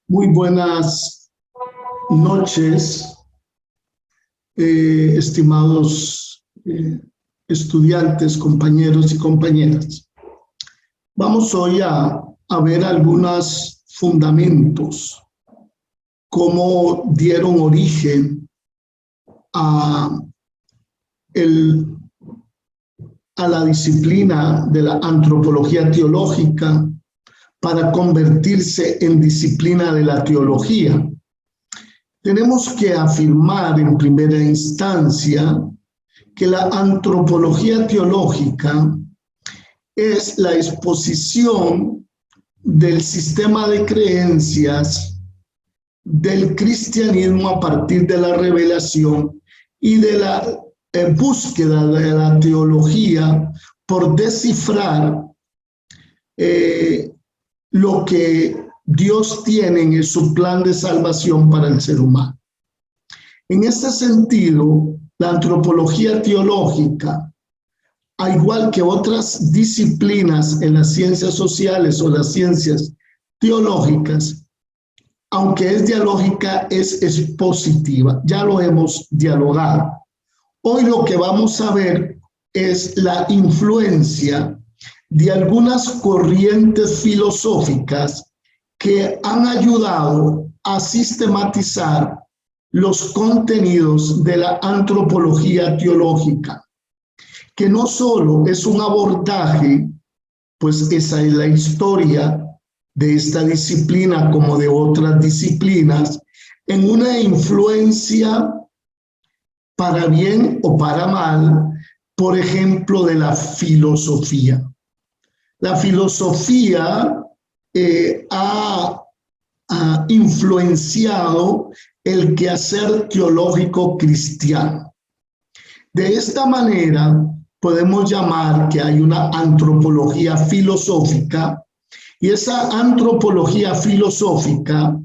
Muy buenas noches, estimados estudiantes, compañeros y compañeras. Vamos hoy a ver algunos fundamentos, cómo dieron origen a la disciplina de la antropología teológica para convertirse en disciplina de la teología. Tenemos que afirmar en primera instancia que la antropología teológica es la exposición del sistema de creencias del cristianismo a partir de la revelación y de la búsqueda de la teología por descifrar lo que Dios tiene en su plan de salvación para el ser humano. En este sentido, la antropología teológica, al igual que otras disciplinas en las ciencias sociales o las ciencias teológicas, aunque es dialógica, es expositiva. Ya lo hemos dialogado. Hoy lo que vamos a ver es la influencia de algunas corrientes filosóficas que han ayudado a sistematizar los contenidos de la antropología teológica, que no solo es un abordaje, pues esa es la historia de esta disciplina como de otras disciplinas, en una influencia para bien o para mal, por ejemplo, de la filosofía. La filosofía ha influenciado el quehacer teológico cristiano. De esta manera, podemos llamar que hay una antropología filosófica, y esa antropología filosófica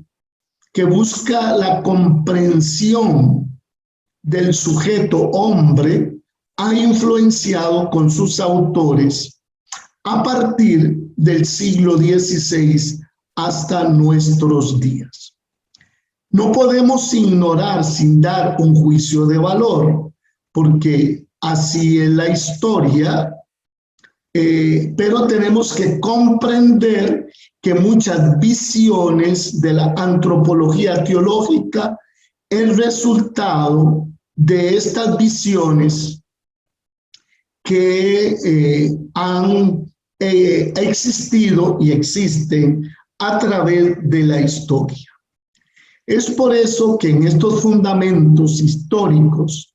que busca la comprensión del sujeto hombre ha influenciado con sus autores a partir del siglo XVI hasta nuestros días. No podemos ignorar sin dar un juicio de valor, porque así es la historia, pero tenemos que comprender que muchas visiones de la antropología teológica, el resultado de estas visiones que han existido y existen a través de la historia. Es por eso que en estos fundamentos históricos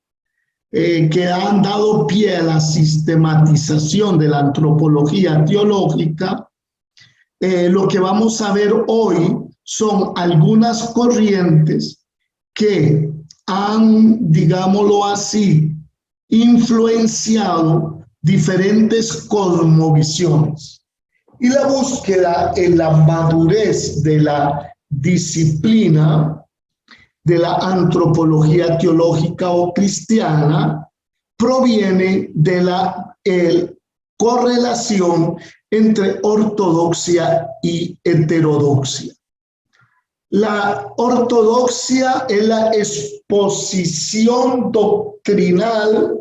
que han dado pie a la sistematización de la antropología teológica, lo que vamos a ver hoy son algunas corrientes que han, digámoslo así, influenciado diferentes cosmovisiones. Y la búsqueda en la madurez de la disciplina de la antropología teológica o cristiana proviene de la correlación entre ortodoxia y heterodoxia. La ortodoxia es la exposición doctrinal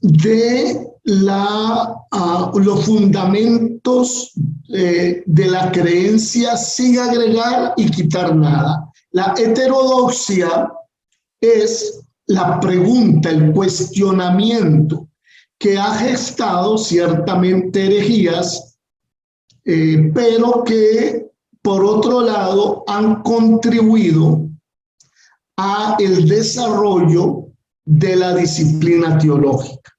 de los fundamentos de la creencia sin agregar y quitar nada. La heterodoxia es la pregunta, el cuestionamiento que ha gestado ciertamente herejías, pero que por otro lado han contribuido a el desarrollo de la disciplina teológica.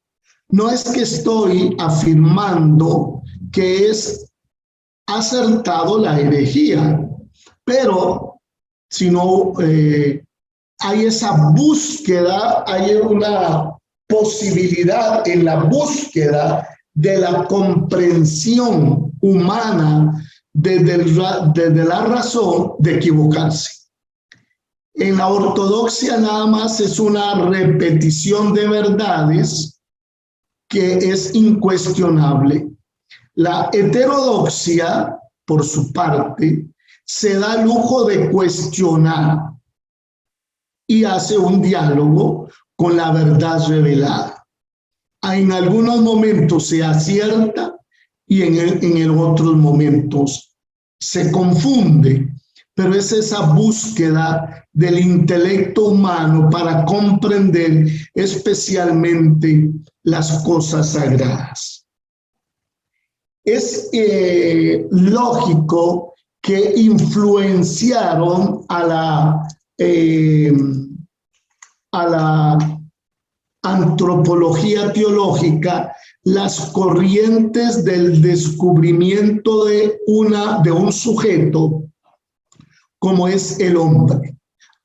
No es que estoy afirmando que es acertado la herejía, pero sino hay esa búsqueda, hay una posibilidad en la búsqueda de la comprensión humana desde la razón de equivocarse. En la ortodoxia nada más es una repetición de verdades que es incuestionable. La heterodoxia, por su parte, se da lujo de cuestionar y hace un diálogo con la verdad revelada. En algunos momentos se acierta y en otros momentos se confunde, pero es esa búsqueda del intelecto humano para comprender especialmente las cosas sagradas. Es lógico que influenciaron a la antropología teológica las corrientes del descubrimiento de un sujeto como es el hombre.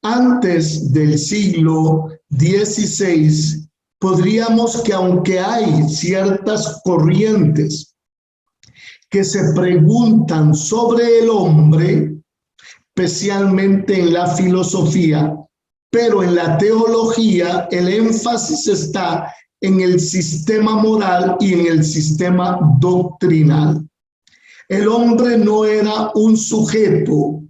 Antes del siglo XVI, podríamos que aunque hay ciertas corrientes que se preguntan sobre el hombre, especialmente en la filosofía, pero en la teología el énfasis está en el sistema moral y en el sistema doctrinal. El hombre no era un sujeto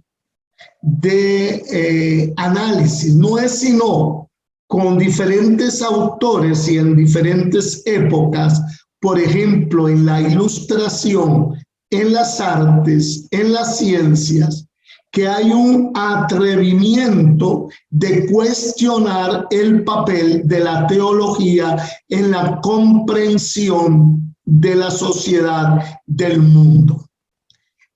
de análisis, no es sino con diferentes autores y en diferentes épocas, por ejemplo, en la ilustración, en las artes, en las ciencias, que hay un atrevimiento de cuestionar el papel de la teología en la comprensión de la sociedad, del mundo.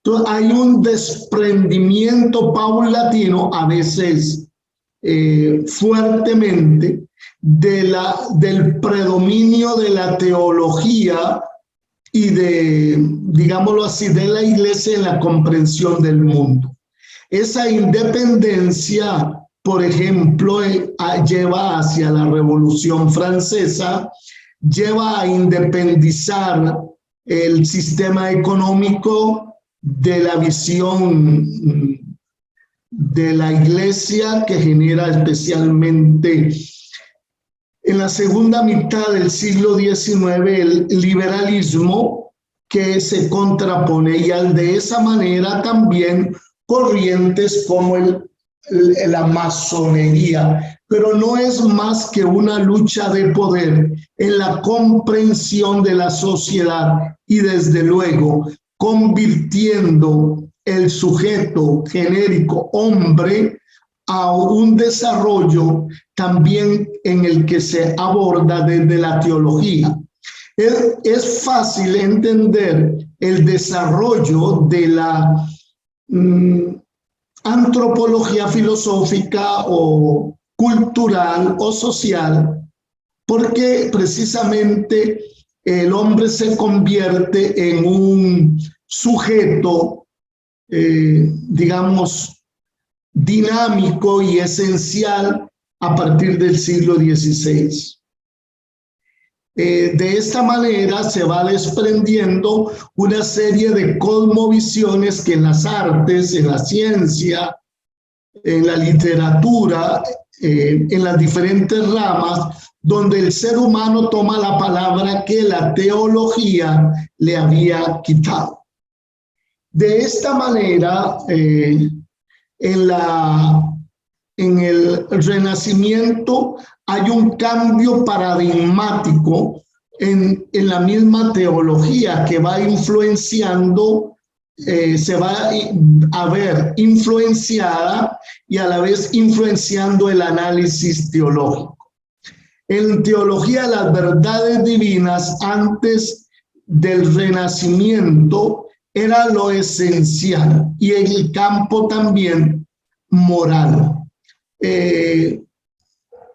Entonces, hay un desprendimiento paulatino, a veces fuertemente, del predominio de la teología y digámoslo así, de la iglesia en la comprensión del mundo. Esa independencia, por ejemplo, lleva hacia la Revolución Francesa, lleva a independizar el sistema económico de la visión de la iglesia, que genera especialmente en la segunda mitad del siglo XIX el liberalismo, que se contrapone, y de esa manera también corrientes como la masonería, pero no es más que una lucha de poder en la comprensión de la sociedad y desde luego convirtiendo el sujeto genérico hombre a un desarrollo también en el que se aborda desde la teología. Es fácil entender el desarrollo de la antropología filosófica o cultural o social, porque precisamente el hombre se convierte en un sujeto, digamos, dinámico y esencial a partir del siglo XVI. De esta manera se va desprendiendo una serie de cosmovisiones que en las artes, en la ciencia, en la literatura, en las diferentes ramas, donde el ser humano toma la palabra que la teología le había quitado. De esta manera, en el Renacimiento hay un cambio paradigmático en la misma teología que va influenciando, se va a ver influenciada y a la vez influenciando el análisis teológico. En teología, las verdades divinas antes del Renacimiento era lo esencial, y en el campo también moral,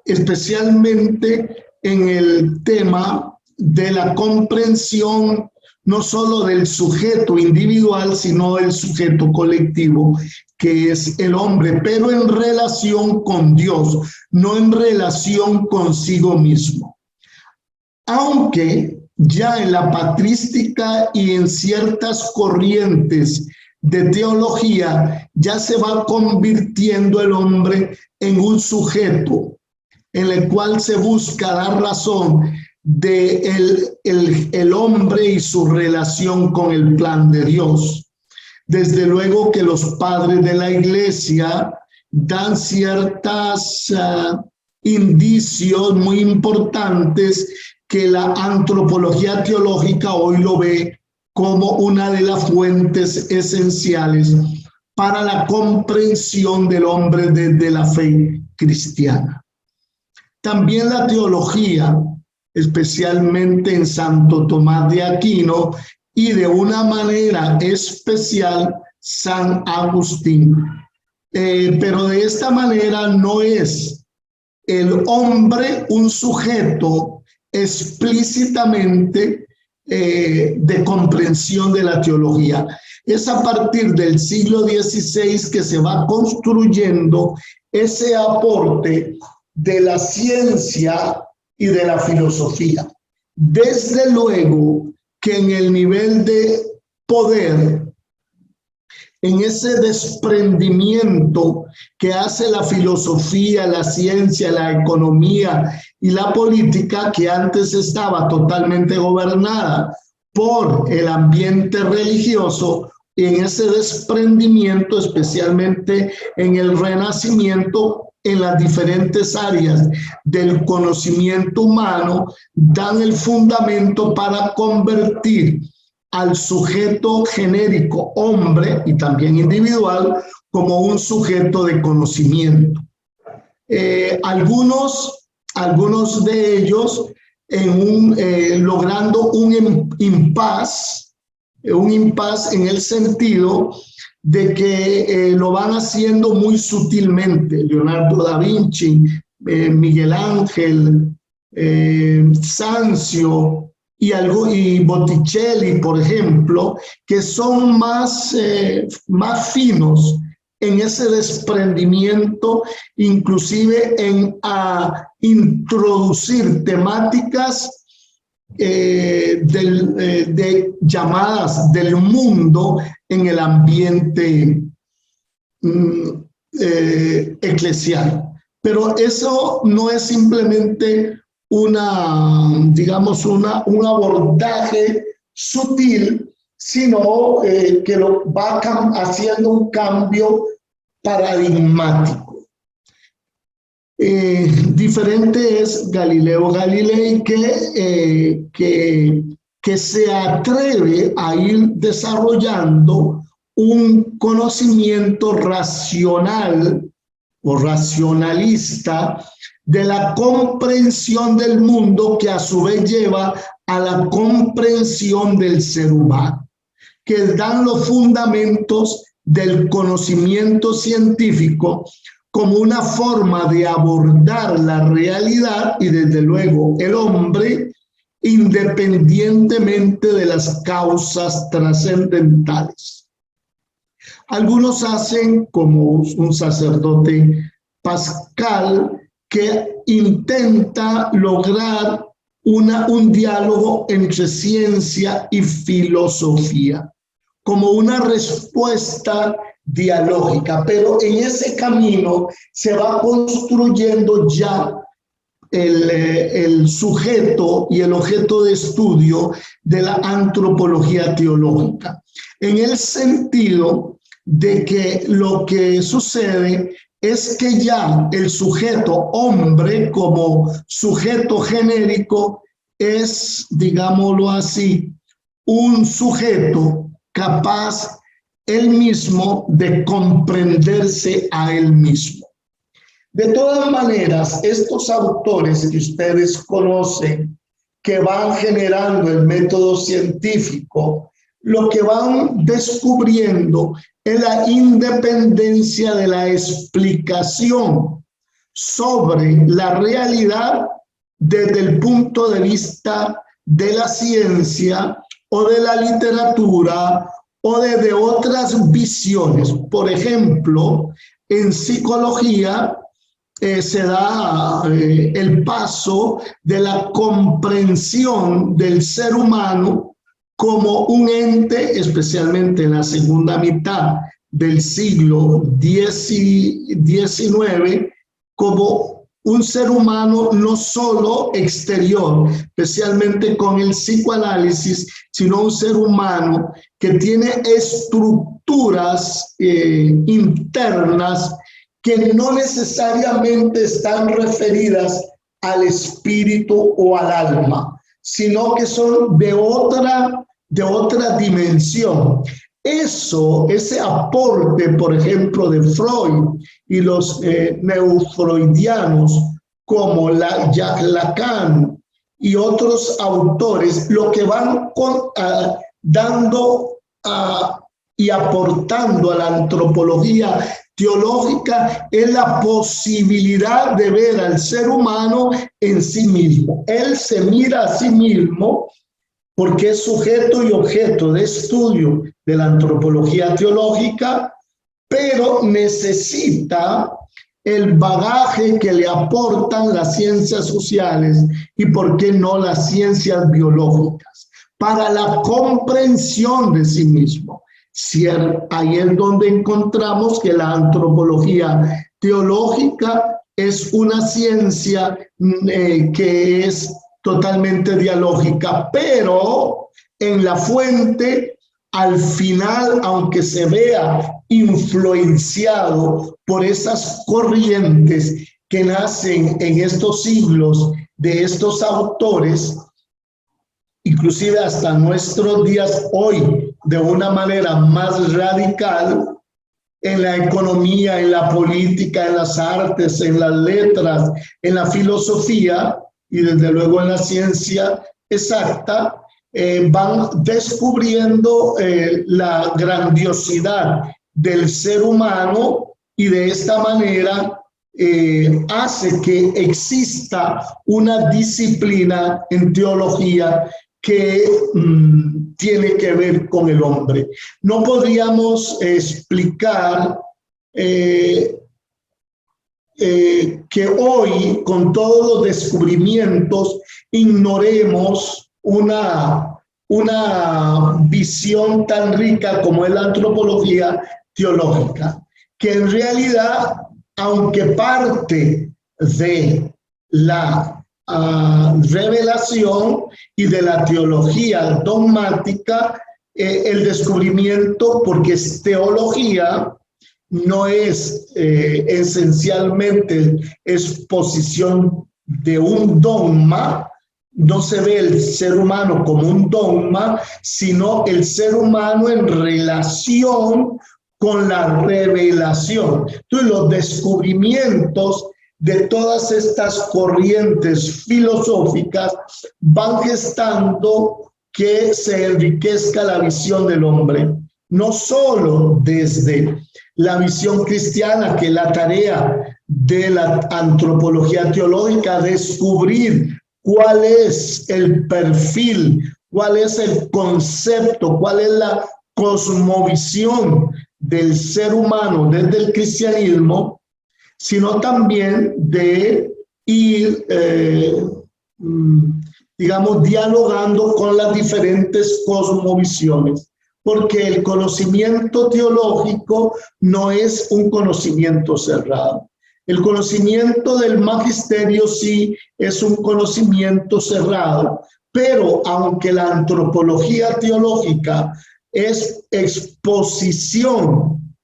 especialmente en el tema de la comprensión no solo del sujeto individual, sino del sujeto colectivo, que es el hombre, pero en relación con Dios, no en relación consigo mismo. Aunque ya en la patrística y en ciertas corrientes de teología ya se va convirtiendo el hombre en un sujeto en el cual se busca dar razón de el hombre y su relación con el plan de Dios. Desde luego que los padres de la Iglesia dan ciertos indicios muy importantes que la antropología teológica hoy lo ve como una de las fuentes esenciales para la comprensión del hombre desde la fe cristiana. También la teología, especialmente en Santo Tomás de Aquino y de una manera especial San Agustín. Pero de esta manera no es el hombre un sujeto explícitamente de comprensión de la teología. Es a partir del siglo XVI que se va construyendo ese aporte de la ciencia y de la filosofía. Desde luego que en el nivel de poder, en ese desprendimiento que hace la filosofía, la ciencia, la economía y la política, que antes estaba totalmente gobernada por el ambiente religioso, y en ese desprendimiento, especialmente en el Renacimiento, en las diferentes áreas del conocimiento humano, dan el fundamento para convertir al sujeto genérico, hombre y también individual, como un sujeto de conocimiento. Algunos de ellos logrando un impas en el sentido de que lo van haciendo muy sutilmente. Leonardo da Vinci, Miguel Ángel, Sanzio y Botticelli, por ejemplo, que son más finos en ese desprendimiento, inclusive en introducir temáticas llamadas del mundo en el ambiente eclesial. Pero eso no es simplemente un abordaje sutil, sino que lo va haciendo un cambio paradigmático. Diferente es Galileo Galilei, que se atreve a ir desarrollando un conocimiento racional o racionalista de la comprensión del mundo, que a su vez lleva a la comprensión del ser humano, que dan los fundamentos del conocimiento científico como una forma de abordar la realidad y desde luego el hombre, independientemente de las causas trascendentales. Algunos hacen como un sacerdote Pascal, que intenta lograr un diálogo entre ciencia y filosofía, como una respuesta dialógica, pero en ese camino se va construyendo ya el sujeto y el objeto de estudio de la antropología teológica, en el sentido de que lo que sucede es que ya el sujeto hombre como sujeto genérico es, digámoslo así, un sujeto capaz él mismo de comprenderse a él mismo. De todas maneras, estos autores que ustedes conocen, que van generando el método científico, lo que van descubriendo es la independencia de la explicación sobre la realidad desde el punto de vista de la ciencia o de la literatura o desde otras visiones. Por ejemplo, en psicología se da el paso de la comprensión del ser humano como un ente, especialmente en la segunda mitad del siglo XIX, como un ser humano no solo exterior, especialmente con el psicoanálisis, sino un ser humano que tiene estructuras internas que no necesariamente están referidas al espíritu o al alma, sino que son de otra dimensión. Ese aporte, por ejemplo, de Freud y los neufreudianos como Lacan y otros autores, lo que van dando y aportando a la antropología teológica es la posibilidad de ver al ser humano en sí mismo. Él se mira a sí mismo porque es sujeto y objeto de estudio de la antropología teológica, pero necesita el bagaje que le aportan las ciencias sociales y, ¿por qué no, las ciencias biológicas? Para la comprensión de sí mismo. Ahí es donde encontramos que la antropología teológica es una ciencia que es totalmente dialógica, pero en la fuente, al final, aunque se vea influenciado por esas corrientes que nacen en estos siglos de estos autores, inclusive hasta nuestros días hoy, de una manera más radical, en la economía, en la política, en las artes, en las letras, en la filosofía y desde luego en la ciencia exacta, van descubriendo la grandiosidad del ser humano y de esta manera hace que exista una disciplina en teología que tiene que ver con el hombre. No podríamos explicar que hoy, con todos los descubrimientos, ignoremos una visión tan rica como es la antropología teológica, que en realidad, aunque parte de la revelación y de la teología dogmática, el descubrimiento, porque es teología, no es esencialmente exposición de un dogma, no se ve el ser humano como un dogma, sino el ser humano en relación con la revelación. Entonces, los descubrimientos de todas estas corrientes filosóficas van gestando que se enriquezca la visión del hombre, no solo desde la visión cristiana, que es la tarea de la antropología teológica, descubrir cuál es el perfil, cuál es el concepto, cuál es la cosmovisión del ser humano desde el cristianismo, sino también de ir, digamos, dialogando con las diferentes cosmovisiones, porque el conocimiento teológico no es un conocimiento cerrado. El conocimiento del magisterio sí es un conocimiento cerrado, pero aunque la antropología teológica es exposición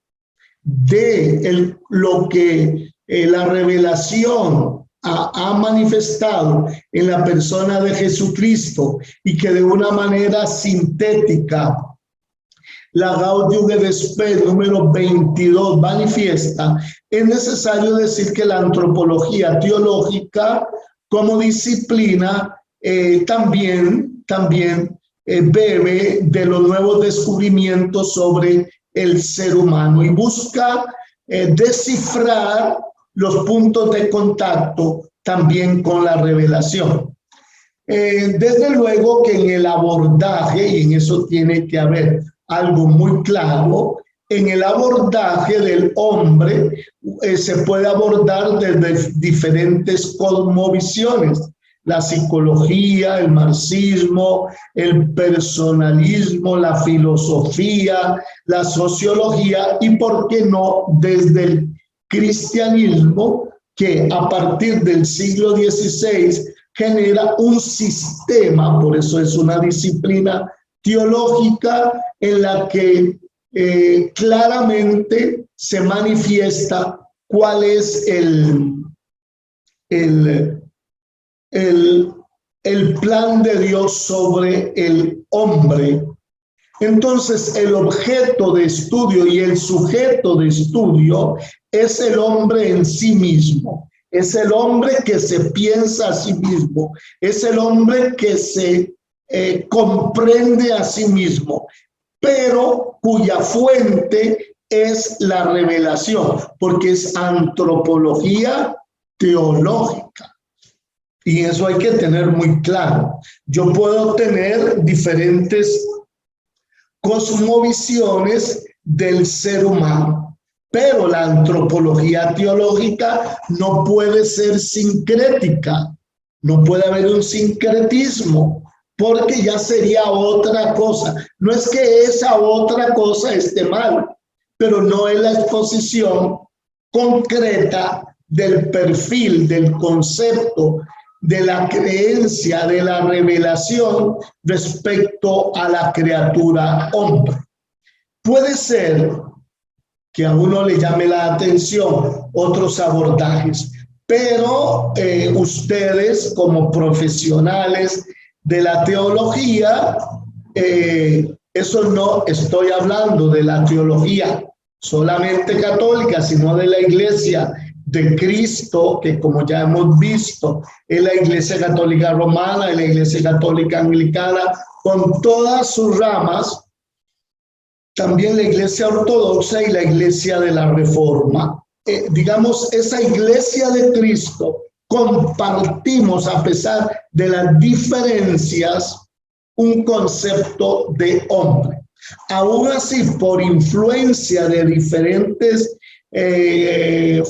de lo que la revelación ha manifestado en la persona de Jesucristo y que de una manera sintética la Gaudium et Spes número 22 manifiesta, es necesario decir que la antropología teológica como disciplina también bebe de los nuevos descubrimientos sobre el ser humano y busca descifrar los puntos de contacto también con la revelación. Desde luego que en el abordaje, y en eso tiene que haber algo muy claro, en el abordaje del hombre se puede abordar desde diferentes cosmovisiones: la psicología, el marxismo, el personalismo, la filosofía, la sociología y, ¿por qué no?, desde el cristianismo, que a partir del siglo XVI genera un sistema, por eso es una disciplina teológica en la que claramente se manifiesta cuál es el plan de Dios sobre el hombre. Entonces, el objeto de estudio y el sujeto de estudio es el hombre en sí mismo. Es el hombre que se piensa a sí mismo. Es el hombre que se comprende a sí mismo, pero cuya fuente es la revelación, porque es antropología teológica. Y eso hay que tener muy claro. Yo puedo tener diferentes cosmovisiones del ser humano, pero la antropología teológica no puede ser sincrética, no puede haber un sincretismo, porque ya sería otra cosa. No es que esa otra cosa esté mal, pero no es la exposición concreta del perfil, del concepto, de la creencia, de la revelación respecto a la criatura hombre. Puede ser que a uno le llame la atención otros abordajes, pero ustedes como profesionales de la teología, eso no estoy hablando de la teología solamente católica, sino de la Iglesia de Cristo, que como ya hemos visto, es la Iglesia Católica Romana, es la Iglesia Católica Anglicana, con todas sus ramas, también la Iglesia Ortodoxa y la Iglesia de la Reforma. Digamos, esa Iglesia de Cristo, compartimos, a pesar de las diferencias, un concepto de hombre. Aún así, por influencia de diferentes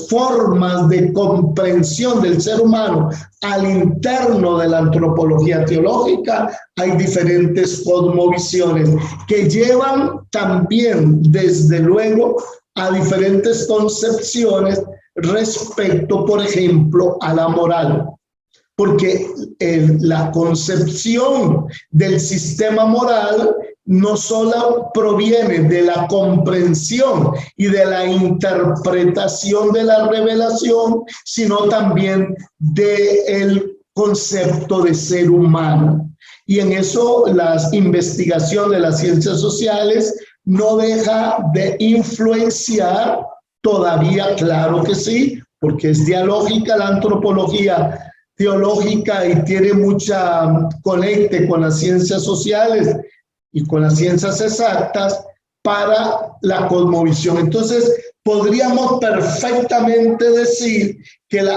formas de comprensión del ser humano al interno de la antropología teológica, hay diferentes cosmovisiones que llevan también, desde luego, a diferentes concepciones respecto, por ejemplo, a la moral. Porque la concepción del sistema moral no solo proviene de la comprensión y de la interpretación de la revelación, sino también del concepto de ser humano. Y en eso las investigaciones de las ciencias sociales no deja de influenciar todavía, claro que sí, porque es dialógica la antropología teológica y tiene mucha conecte con las ciencias sociales y con las ciencias exactas para la cosmovisión. Entonces, podríamos perfectamente decir que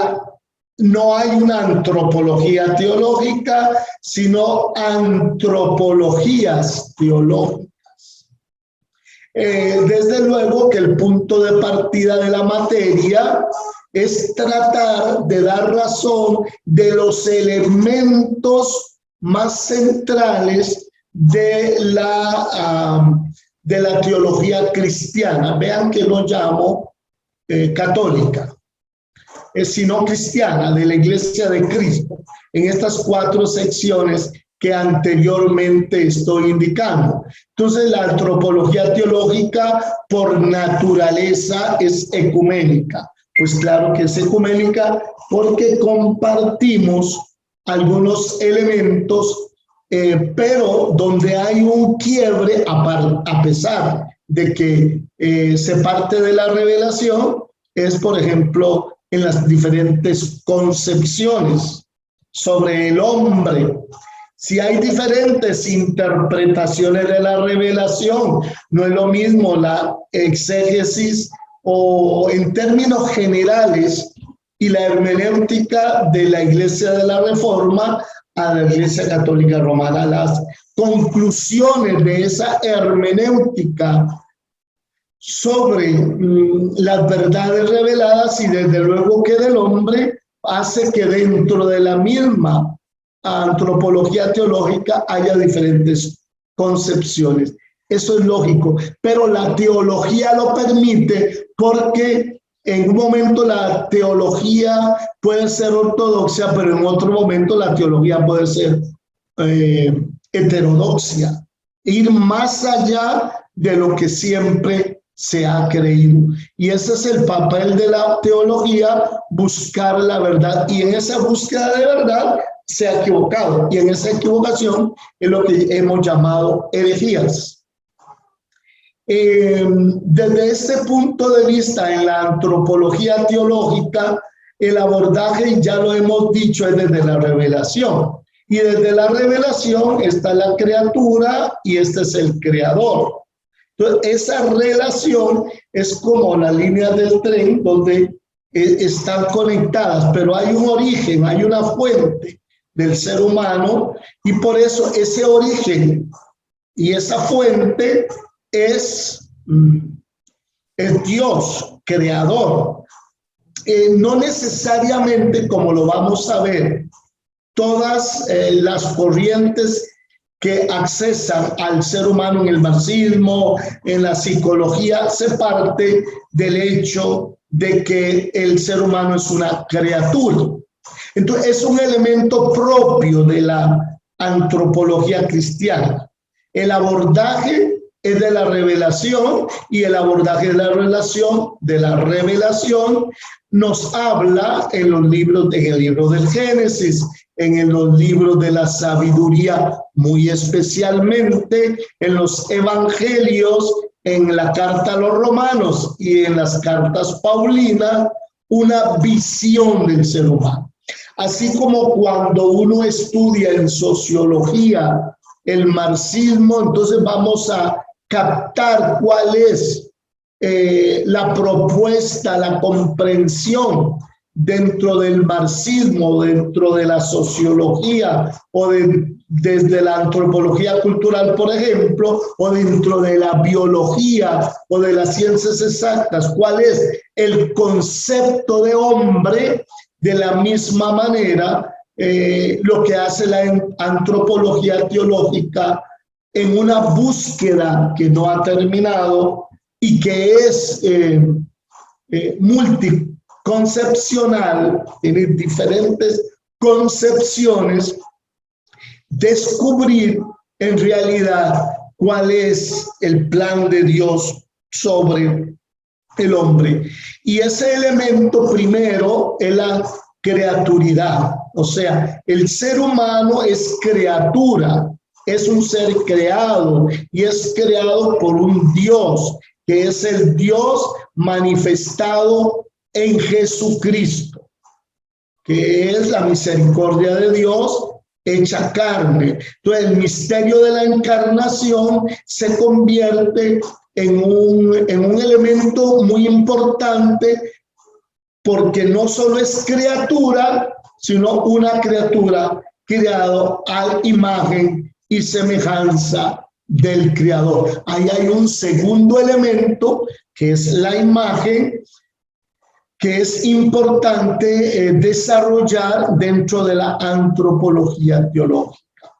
no hay una antropología teológica, sino antropologías teológicas. Desde luego que el punto de partida de la materia es tratar de dar razón de los elementos más centrales de la teología cristiana. Vean que no llamo católica, sino cristiana, de la Iglesia de Cristo, en estas 4 secciones que anteriormente estoy indicando. Entonces, la antropología teológica por naturaleza es ecuménica. Pues claro que es ecuménica porque compartimos algunos elementos, pero donde hay un quiebre, a pesar de que se parte de la revelación, es, por ejemplo, en las diferentes concepciones sobre el hombre. Si hay diferentes interpretaciones de la revelación, no es lo mismo la exégesis o en términos generales y la hermenéutica de la Iglesia de la Reforma a la Iglesia Católica Romana. Las conclusiones de esa hermenéutica sobre las verdades reveladas y desde luego que del hombre hace que dentro de la misma antropología teológica haya diferentes concepciones. Eso es lógico, pero la teología lo permite porque En un momento la teología puede ser ortodoxa, pero en otro momento la teología puede ser heterodoxia, ir más allá de lo que siempre se ha creído. Y ese es el papel de la teología, buscar la verdad, y en esa búsqueda de verdad se ha equivocado, y en esa equivocación es lo que hemos llamado herejías. Desde este punto de vista, en la antropología teológica, el abordaje, ya lo hemos dicho, es desde la revelación. Y desde la revelación está la criatura y este es el creador. Entonces, esa relación es como la línea del tren donde están conectadas, pero hay un origen, hay una fuente del ser humano, y por eso ese origen y esa fuente es Dios, creador. No necesariamente, como lo vamos a ver, todas las corrientes que accesan al ser humano en el marxismo, en la psicología, se parte del hecho de que el ser humano es una criatura. Entonces, es un elemento propio de la antropología cristiana. El abordaje es de la revelación, y el abordaje de la revelación nos habla en los libros, en el libro del Génesis, en los libros de la sabiduría, muy especialmente en los evangelios, en la carta a los romanos y en las cartas paulinas, una visión del ser humano. Así como cuando uno estudia en sociología el marxismo, entonces vamos a captar cuál es la propuesta, la comprensión dentro del marxismo, dentro de la sociología o desde la antropología cultural, por ejemplo, o dentro de la biología o de las ciencias exactas, cuál es el concepto de hombre. De la misma manera, lo que hace la antropología teológica en una búsqueda que no ha terminado y que es multiconcepcional, tiene diferentes concepciones, descubrir en realidad cuál es el plan de Dios sobre el hombre. Y ese elemento primero es la creaturidad, o sea, el ser humano es criatura, es un ser creado y es creado por un Dios, que es el Dios manifestado en Jesucristo, que es la misericordia de Dios hecha carne. Entonces, el misterio de la encarnación se convierte en un elemento muy importante, porque no solo es criatura, sino una criatura creada a imagen y semejanza del Creador. Ahí hay un segundo elemento, que es la imagen, que es importante desarrollar dentro de la antropología teológica.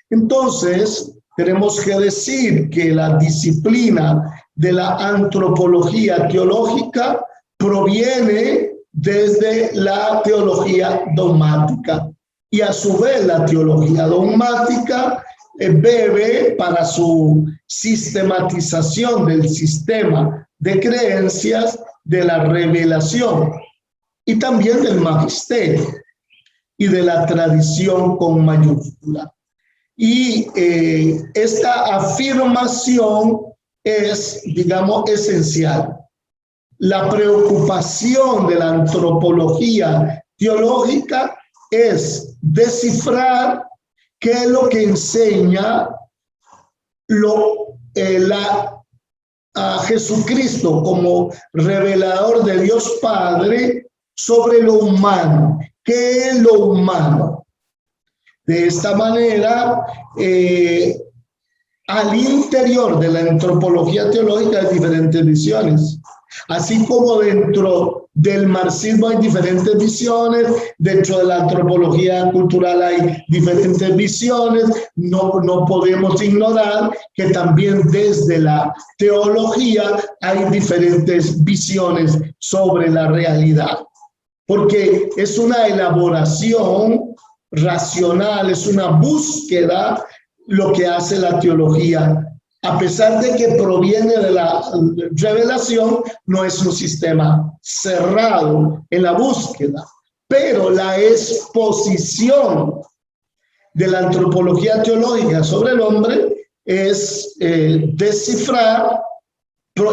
Entonces, tenemos que decir que la disciplina de la antropología teológica proviene desde la teología dogmática, y a su vez la teología dogmática bebe para su sistematización del sistema de creencias de la revelación y también del magisterio y de la tradición con mayúscula. Y esta afirmación es, digamos, esencial. La preocupación de la antropología teológica es descifrar qué es lo que enseña a Jesucristo como revelador de Dios Padre sobre lo humano. ¿Qué es lo humano? De esta manera, al interior de la antropología teológica hay diferentes visiones. Así como dentro del marxismo hay diferentes visiones, dentro de la antropología cultural hay diferentes visiones, no podemos ignorar que también desde la teología hay diferentes visiones sobre la realidad, porque es una elaboración racional, es una búsqueda lo que hace la teología. A pesar de que proviene de la revelación, no es un sistema cerrado en la búsqueda, pero la exposición de la antropología teológica sobre el hombre es descifrar,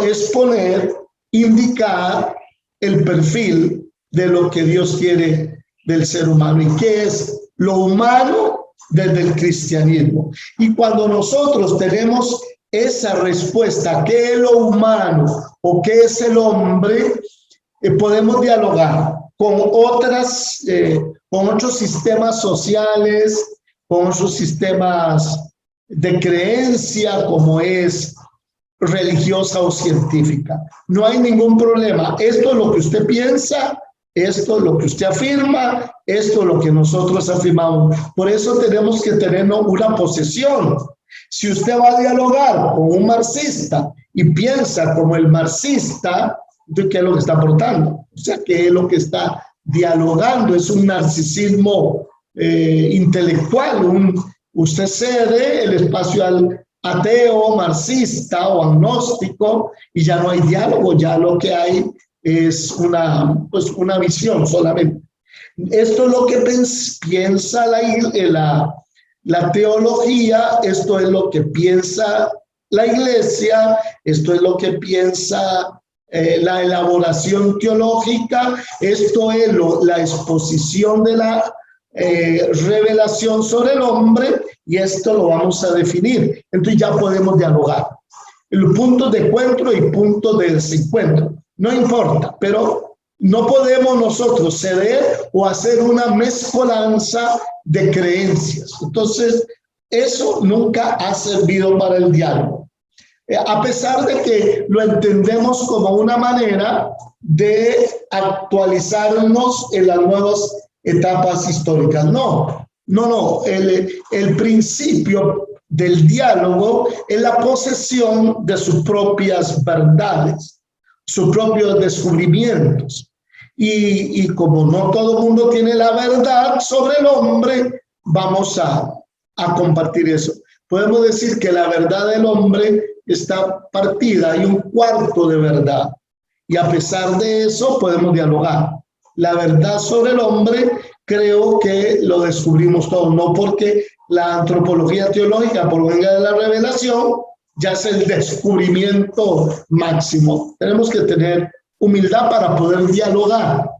exponer, indicar el perfil de lo que Dios quiere del ser humano y qué es lo humano desde el cristianismo. Y cuando nosotros tenemos esa respuesta, ¿qué es lo humano o qué es el hombre? Podemos dialogar con otros sistemas sociales, con otros sistemas de creencia como es religiosa o científica. No hay ningún problema. Esto es lo que usted piensa, esto es lo que usted afirma, esto es lo que nosotros afirmamos. Por eso tenemos que tener una posición. Si usted va a dialogar con un marxista y piensa como el marxista, entonces, ¿qué es lo que está aportando? O sea, ¿qué es lo que está dialogando? Es un narcisismo intelectual. Usted cede el espacio al ateo, marxista o agnóstico y ya no hay diálogo, ya lo que hay es una visión solamente. Esto es lo que piensa la teología, esto es lo que piensa la iglesia, esto es lo que piensa la elaboración teológica, esto es la exposición de la revelación sobre el hombre y esto lo vamos a definir. Entonces ya podemos dialogar. El punto de encuentro y punto de desencuentro. No importa, pero no podemos nosotros ceder o hacer una mezcolanza de creencias. Entonces, eso nunca ha servido para el diálogo. A pesar de que lo entendemos como una manera de actualizarnos en las nuevas etapas históricas. No. El principio del diálogo es la posesión de sus propias verdades, sus propios descubrimientos. Y como no todo el mundo tiene la verdad sobre el hombre, vamos a compartir eso. Podemos decir que la verdad del hombre está partida, hay un cuarto de verdad. Y a pesar de eso podemos dialogar. La verdad sobre el hombre creo que lo descubrimos todo, no porque la antropología teológica provenga de la revelación, ya es el descubrimiento máximo. Tenemos que tener humildad para poder dialogar.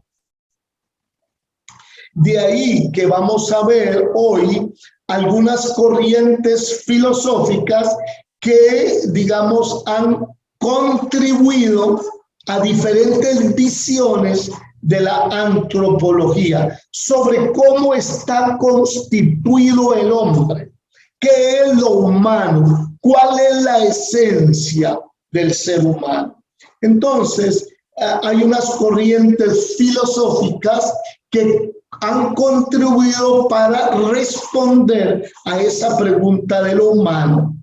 De ahí que vamos a ver hoy algunas corrientes filosóficas que, digamos, han contribuido a diferentes visiones de la antropología sobre cómo está constituido el hombre, qué es lo humano, cuál es la esencia del ser humano. Entonces, hay unas corrientes filosóficas que han contribuido para responder a esa pregunta de lo humano.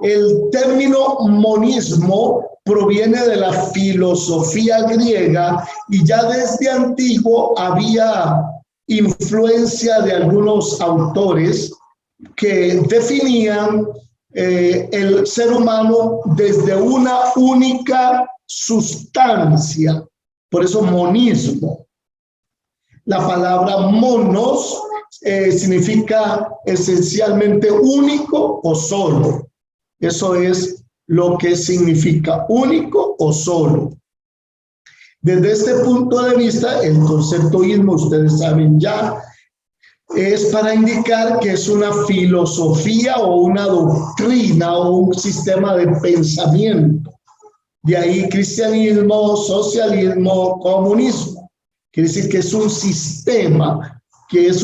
El término monismo proviene de la filosofía griega y ya desde antiguo había influencia de algunos autores que definían el ser humano desde una única sustancia, por eso monismo. La palabra monos significa esencialmente único o solo. Eso es lo que significa único o solo. Desde este punto de vista, el conceptuismo, ustedes saben ya, es para indicar que es una filosofía o una doctrina o un sistema de pensamiento. De ahí cristianismo, socialismo, comunismo. Quiere decir que es un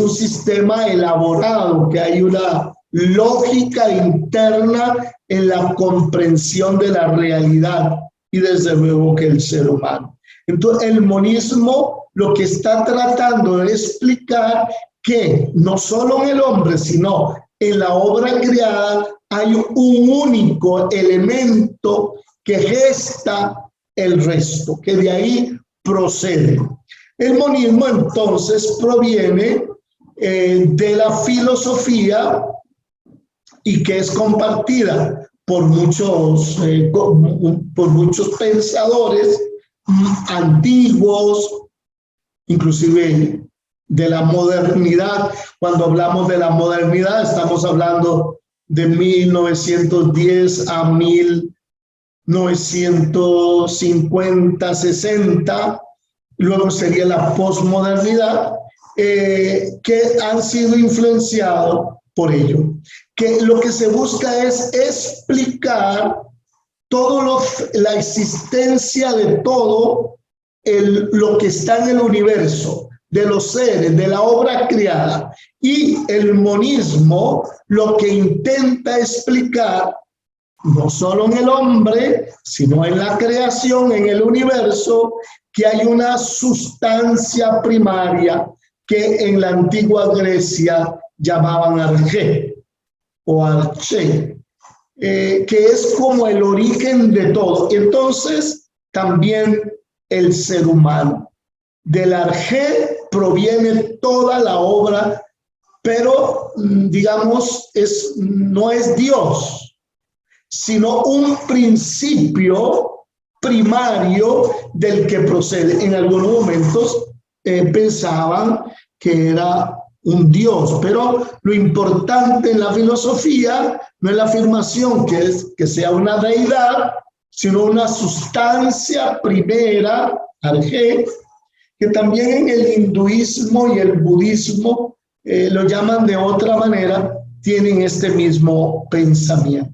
sistema elaborado, que hay una lógica interna en la comprensión de la realidad y desde luego que el ser humano. Entonces, el monismo lo que está tratando de explicar que no solo en el hombre, sino en la obra creada hay un único elemento que gesta el resto, que de ahí procede. El monismo entonces proviene de la filosofía y que es compartida por muchos pensadores antiguos, inclusive de la modernidad. Cuando hablamos de la modernidad, estamos hablando de 1910 a 1950, 60, luego sería la posmodernidad, que han sido influenciados por ello. Que lo que se busca es explicar la existencia de todo lo que está en el universo, de los seres, de la obra creada. Y el monismo lo que intenta explicar, no solo en el hombre, sino en la creación, en el universo, que hay una sustancia primaria que en la antigua Grecia llamaban arché o arché, que es como el origen de todo. Entonces, también el ser humano. Del arché proviene toda la obra, pero digamos, no es Dios, sino un principio primario del que procede. En algunos momentos pensaban que era un Dios, pero lo importante en la filosofía no es la afirmación que sea una deidad, sino una sustancia primera, arché, que también en el hinduismo y el budismo lo llaman de otra manera, tienen este mismo pensamiento.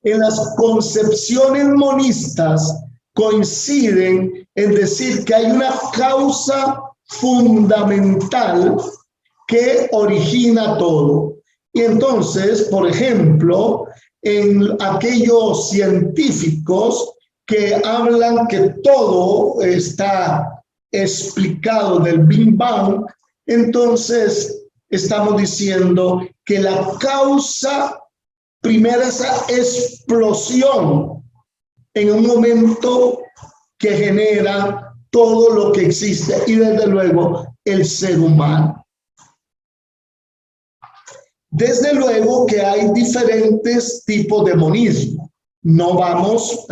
En las concepciones monistas coinciden en decir que hay una causa fundamental que origina todo. Y entonces, por ejemplo, en aquellos científicos que hablan que todo está explicado del Big Bang, entonces estamos diciendo que la causa primera, esa explosión en un momento que genera todo lo que existe y desde luego el ser humano. Desde luego que hay diferentes tipos de monismo. No vamos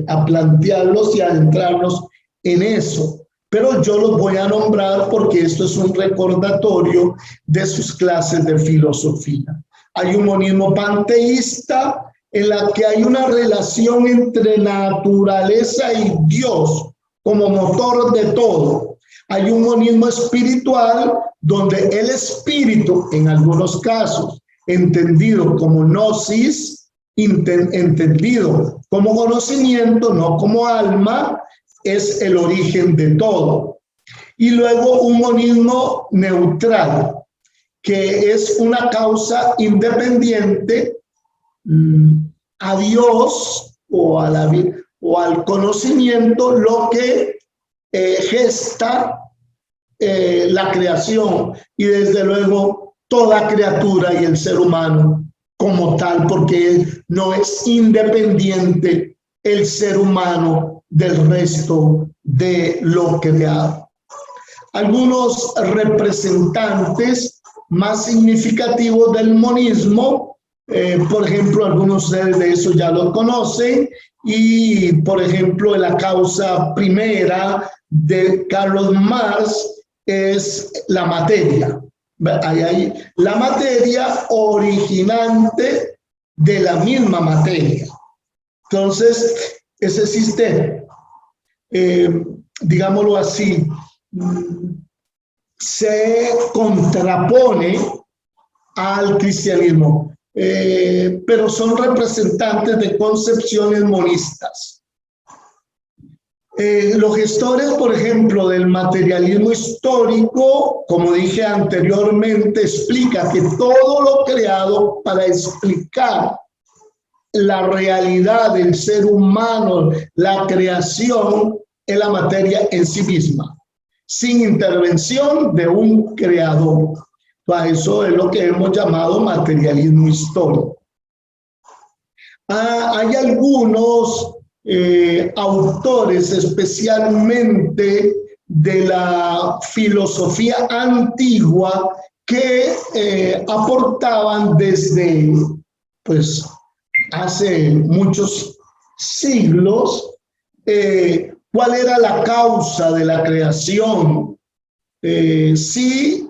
a plantearlos y a adentrarnos en eso, pero yo los voy a nombrar porque esto es un recordatorio de sus clases de filosofía. Hay un monismo panteísta en la que hay una relación entre naturaleza y Dios como motor de todo. Hay un monismo espiritual donde el espíritu, en algunos casos, entendido como gnosis, entendido como conocimiento, no como alma, es el origen de todo. Y luego un monismo neutral, que es una causa independiente a Dios o al conocimiento, lo que gesta la creación y desde luego toda criatura y el ser humano como tal, porque no es independiente el ser humano del resto de lo creado. Algunos representantes más significativos del monismo, por ejemplo, algunos de ustedes de eso ya lo conocen, y por ejemplo, la causa primera de Karl Marx es la materia. Hay la materia originante de la misma materia. Entonces, ese sistema, digámoslo así, se contrapone al cristianismo, pero son representantes de concepciones monistas. Los gestores, por ejemplo, del materialismo histórico, como dije anteriormente, explica que todo lo creado para explicar la realidad del ser humano, la creación, es la materia en sí misma, sin intervención de un creador. Eso es lo que hemos llamado materialismo histórico. Hay algunos autores, especialmente de la filosofía antigua, que aportaban desde, pues, hace muchos siglos, cuál era la causa de la creación. Sí,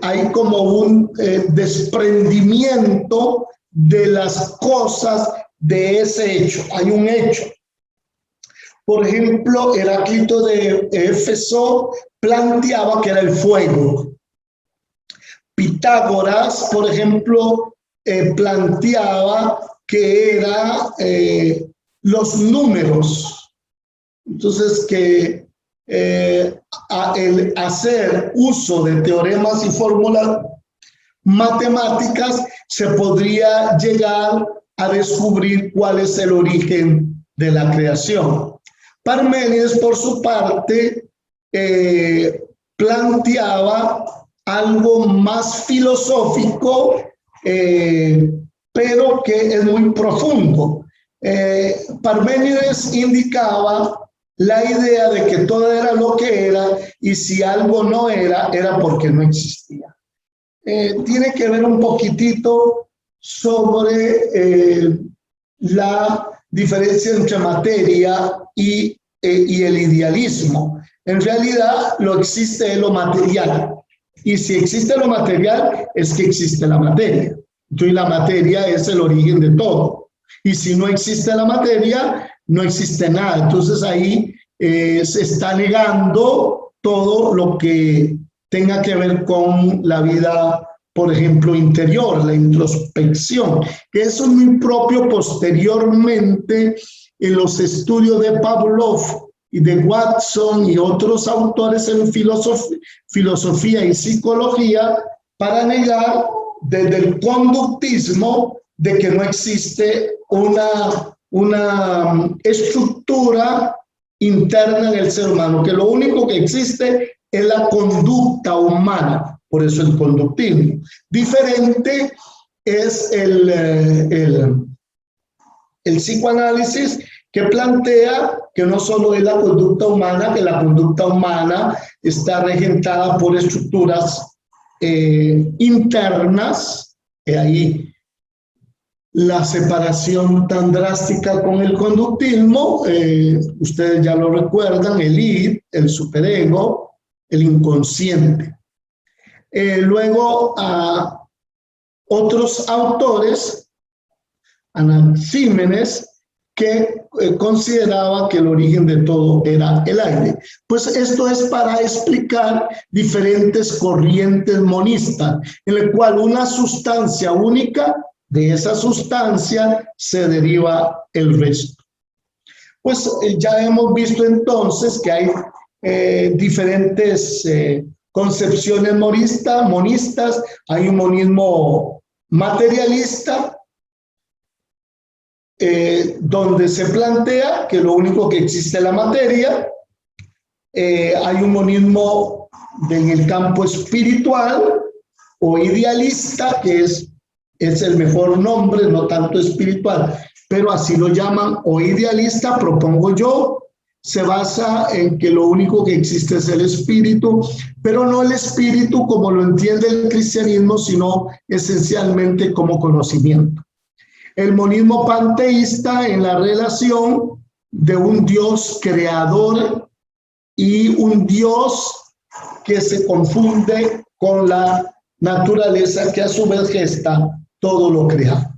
hay como un desprendimiento de las cosas de ese hecho. Hay un hecho. Por ejemplo, Heráclito de Éfeso planteaba que era el fuego. Pitágoras, por ejemplo, planteaba que era los números. Entonces, que el hacer uso de teoremas y fórmulas matemáticas se podría llegar a descubrir cuál es el origen de la creación. Parménides, por su parte, planteaba algo más filosófico, pero que es muy profundo. Parménides indicaba la idea de que todo era lo que era, y si algo no era, era porque no existía. Tiene que ver un poquitito sobre la diferencia entre materia y el idealismo. En realidad, lo existe es lo material. Y si existe lo material, es que existe la materia. Entonces, la materia es el origen de todo. Y si no existe la materia, no existe nada. Entonces, ahí se está negando todo lo que tenga que ver con la vida, por ejemplo, interior, la introspección, que eso es muy propio posteriormente en los estudios de Pavlov y de Watson y otros autores en filosofía y psicología, para negar desde el conductismo de que no existe una estructura interna en el ser humano, que lo único que existe es la conducta humana. Por eso el conductismo. Diferente es el psicoanálisis, que plantea que no solo es la conducta humana, que la conducta humana está regentada por estructuras internas, y ahí la separación tan drástica con el conductismo, ustedes ya lo recuerdan, el id, el superego, el inconsciente. Luego, otros autores, Anaxímenes, que consideraba que el origen de todo era el aire. Pues esto es para explicar diferentes corrientes monistas, en el cual una sustancia única, de esa sustancia se deriva el resto. Pues ya hemos visto entonces que hay diferentes concepciones monistas. Hay un monismo materialista, donde se plantea que lo único que existe es la materia. Hay un monismo en el campo espiritual o idealista, que es el mejor nombre, no tanto espiritual, pero así lo llaman, o idealista, propongo yo. Se basa en que lo único que existe es el espíritu, pero no el espíritu como lo entiende el cristianismo, sino esencialmente como conocimiento. El monismo panteísta, en la relación de un Dios creador y un Dios que se confunde con la naturaleza, que a su vez gesta todo lo creado.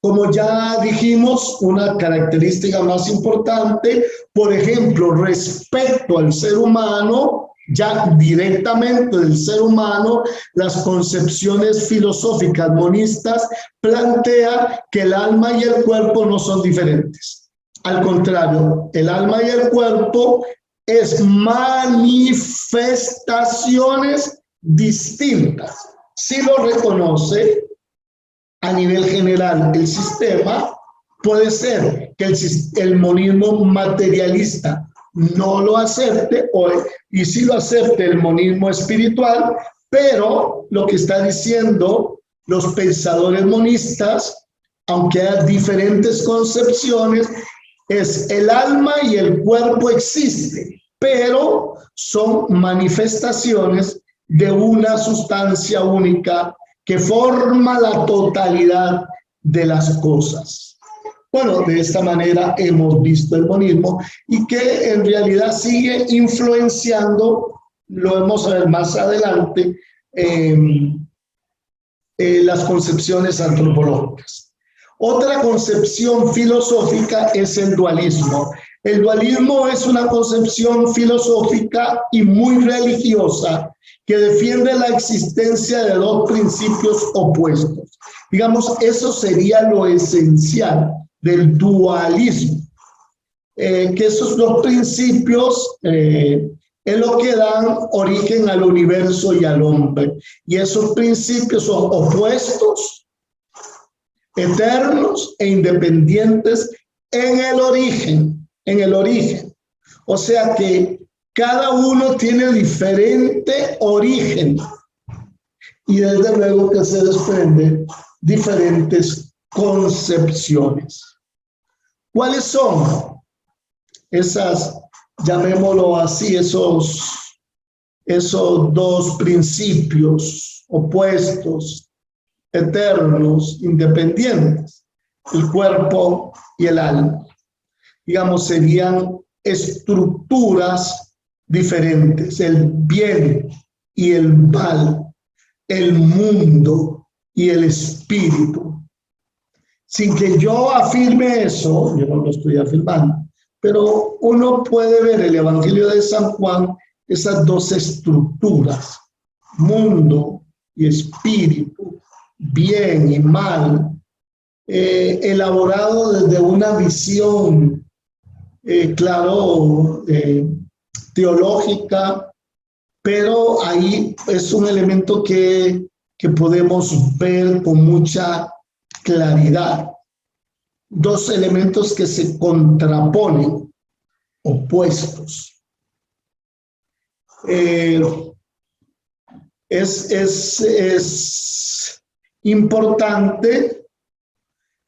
Como ya dijimos, una característica más importante, por ejemplo, respecto al ser humano, ya directamente del ser humano, las concepciones filosóficas monistas plantea que el alma y el cuerpo no son diferentes. Al contrario, el alma y el cuerpo es manifestaciones distintas. Sí lo reconoce, a nivel general el sistema. Puede ser que el monismo materialista no lo acepte, y sí lo acepte el monismo espiritual, pero lo que está diciendo los pensadores monistas, aunque haya diferentes concepciones, es el alma y el cuerpo existen, pero son manifestaciones de una sustancia única que forma la totalidad de las cosas. Bueno, de esta manera hemos visto el monismo y que en realidad sigue influenciando, lo vamos a ver más adelante, las concepciones antropológicas. Otra concepción filosófica es el dualismo. El dualismo es una concepción filosófica y muy religiosa que defiende la existencia de dos principios opuestos. Digamos, eso sería lo esencial del dualismo, que esos dos principios es lo que dan origen al universo y al hombre. Y esos principios son opuestos, eternos e independientes en el origen. O sea que cada uno tiene diferente origen y desde luego que se desprenden diferentes concepciones. ¿Cuáles son esas, llamémoslo así, esos dos principios opuestos, eternos, independientes? El cuerpo y el alma. Digamos, serían estructuras diferentes, el bien y el mal, el mundo y el espíritu. Sin que yo afirme eso, yo no lo estoy afirmando, pero uno puede ver el Evangelio de San Juan, esas dos estructuras, mundo y espíritu, bien y mal, elaborado desde una visión, teológica, pero ahí es un elemento que podemos ver con mucha claridad. Dos elementos que se contraponen, opuestos. Es importante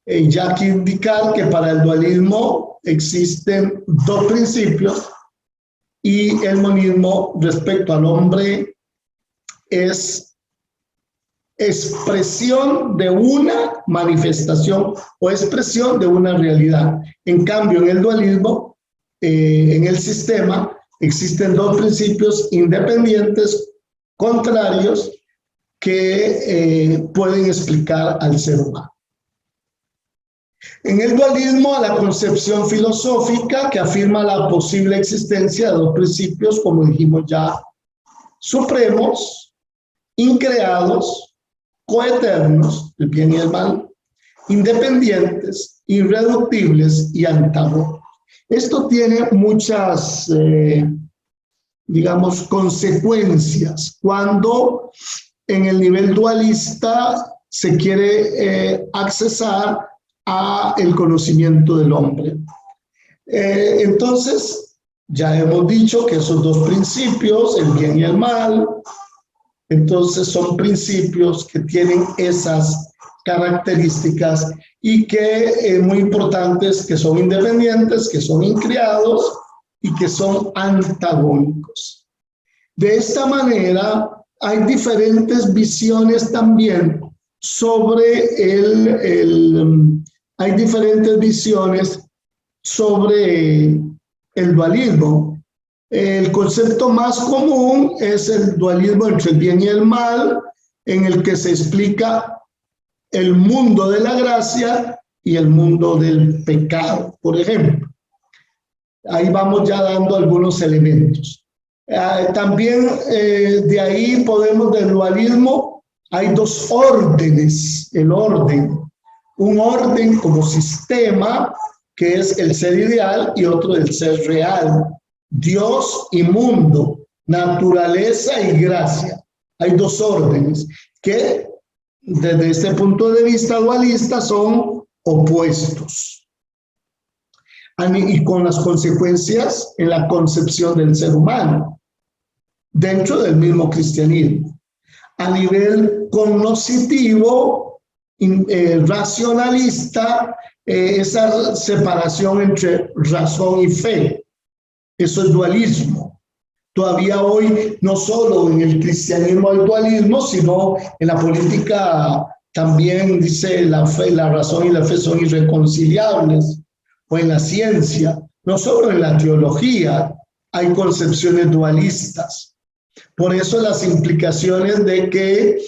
ya que indicar que para el dualismo existen dos principios y el monismo respecto al hombre es expresión de una manifestación o expresión de una realidad. En cambio, en el dualismo, en el sistema, existen dos principios independientes, contrarios, que pueden explicar al ser humano. En el dualismo, la concepción filosófica que afirma la posible existencia de dos principios, como dijimos ya, supremos, increados, coeternos, el bien y el mal, independientes, irreductibles y antagónicos. Esto tiene muchas, digamos, consecuencias cuando en el nivel dualista se quiere accesar a el conocimiento del hombre. Entonces, ya hemos dicho que esos dos principios, el bien y el mal, entonces son principios que tienen esas características y que muy importantes, que son independientes, que son increados y que son antagónicos. De esta manera hay diferentes visiones también sobre hay diferentes visiones sobre el dualismo. El concepto más común es el dualismo entre el bien y el mal, en el que se explica el mundo de la gracia y el mundo del pecado, por ejemplo. Ahí vamos ya dando algunos elementos. También de ahí podemos, del dualismo, hay dos órdenes, el orden, un orden como sistema, que es el ser ideal, y otro el ser real. Dios y mundo, naturaleza y gracia. Hay dos órdenes que desde este punto de vista dualista, son opuestos. Y con las consecuencias en la concepción del ser humano, dentro del mismo cristianismo. A nivel cognoscitivo, racionalista, esa separación entre razón y fe, eso es dualismo. Todavía hoy, no solo en el cristianismo hay dualismo, sino en la política también dice la fe, la razón y la fe son irreconciliables, o en la ciencia, no solo en la teología, hay concepciones dualistas. Por eso las implicaciones de que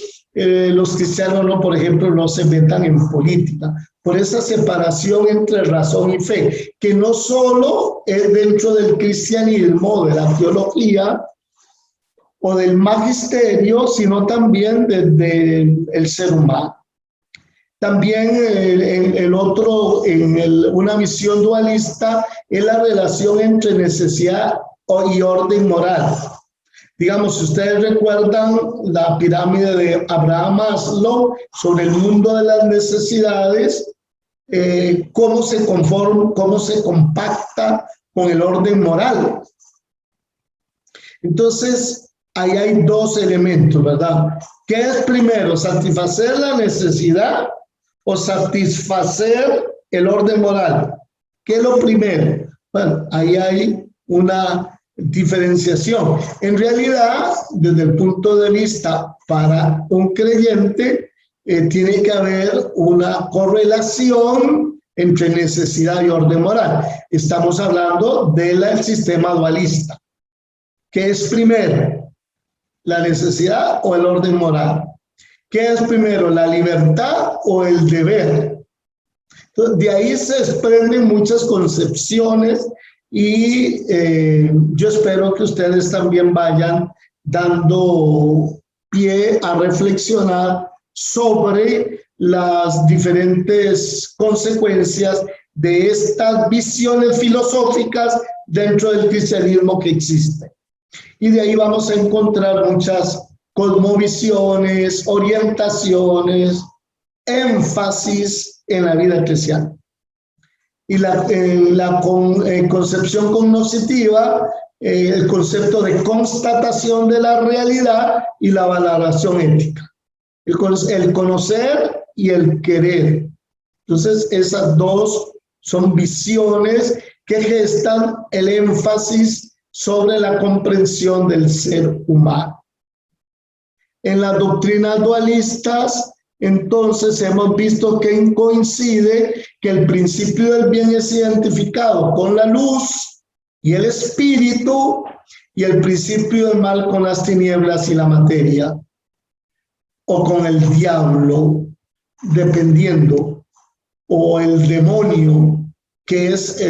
los cristianos, no, por ejemplo, no se metan en política, por esa separación entre razón y fe, que no solo es dentro del cristianismo, de la teología o del magisterio, sino también desde el ser humano. También una visión dualista es la relación entre necesidad y orden moral. Digamos, si ustedes recuerdan la pirámide de Abraham Maslow sobre el mundo de las necesidades, cómo se conforma, cómo se compacta con el orden moral. Entonces, ahí hay dos elementos, ¿verdad? ¿Qué es primero, satisfacer la necesidad o satisfacer el orden moral? ¿Qué es lo primero? Bueno, ahí hay una diferenciación. En realidad, desde el punto de vista para un creyente, tiene que haber una correlación entre necesidad y orden moral. Estamos hablando del sistema dualista. ¿Qué es primero? ¿La necesidad o el orden moral? ¿Qué es primero? ¿La libertad o el deber? Entonces, de ahí se desprenden muchas concepciones y yo espero que ustedes también vayan dando pie a reflexionar sobre las diferentes consecuencias de estas visiones filosóficas dentro del cristianismo que existen. Y de ahí vamos a encontrar muchas cosmovisiones, orientaciones, énfasis en la vida cristiana. Y la concepción cognoscitiva, el concepto de constatación de la realidad y la valoración ética. El conocer y el querer. Entonces, esas dos son visiones que gestan el énfasis sobre la comprensión del ser humano. En las doctrinas dualistas, entonces hemos visto que coincide que el principio del bien es identificado con la luz y el espíritu, y el principio del mal con las tinieblas y la materia, o con el diablo, dependiendo, o el demonio, que es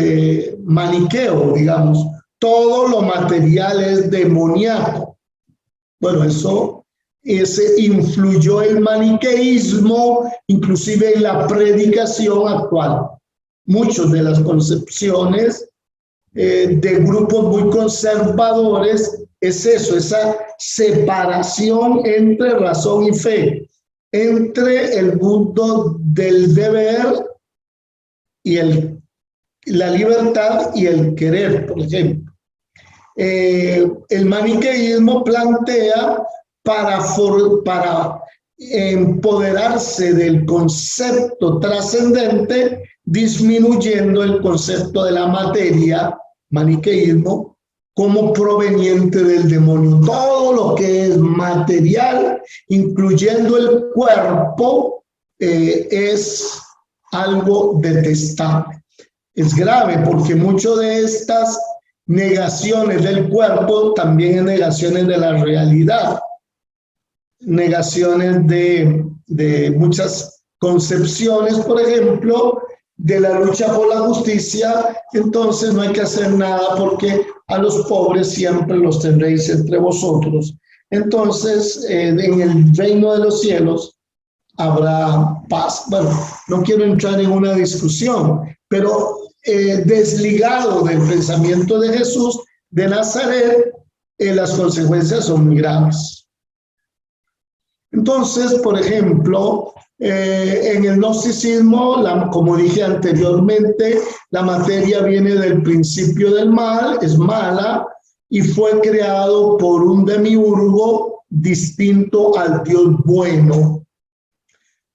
maniqueo, digamos. Todo lo material es demoníaco. Bueno, ese influyó el maniqueísmo, inclusive en la predicación actual. Muchas de las concepciones de grupos muy conservadores es eso, esa separación entre razón y fe, entre el mundo del deber y la libertad y el querer, por ejemplo. El maniqueísmo plantea para empoderarse del concepto trascendente, disminuyendo el concepto de la materia, maniqueísmo, como proveniente del demonio. Todo lo que es material, incluyendo el cuerpo, es algo detestable. Es grave porque muchas de estas negaciones del cuerpo también es negaciones de la realidad, negaciones de muchas concepciones, por ejemplo, de la lucha por la justicia. Entonces no hay que hacer nada porque a los pobres siempre los tendréis entre vosotros. Entonces, en el reino de los cielos habrá paz. Bueno, no quiero entrar en una discusión, pero desligado del pensamiento de Jesús de Nazaret, las consecuencias son muy graves. Entonces, por ejemplo, en el gnosticismo, como dije anteriormente, la materia viene del principio del mal, es mala, y fue creado por un demiurgo distinto al Dios bueno,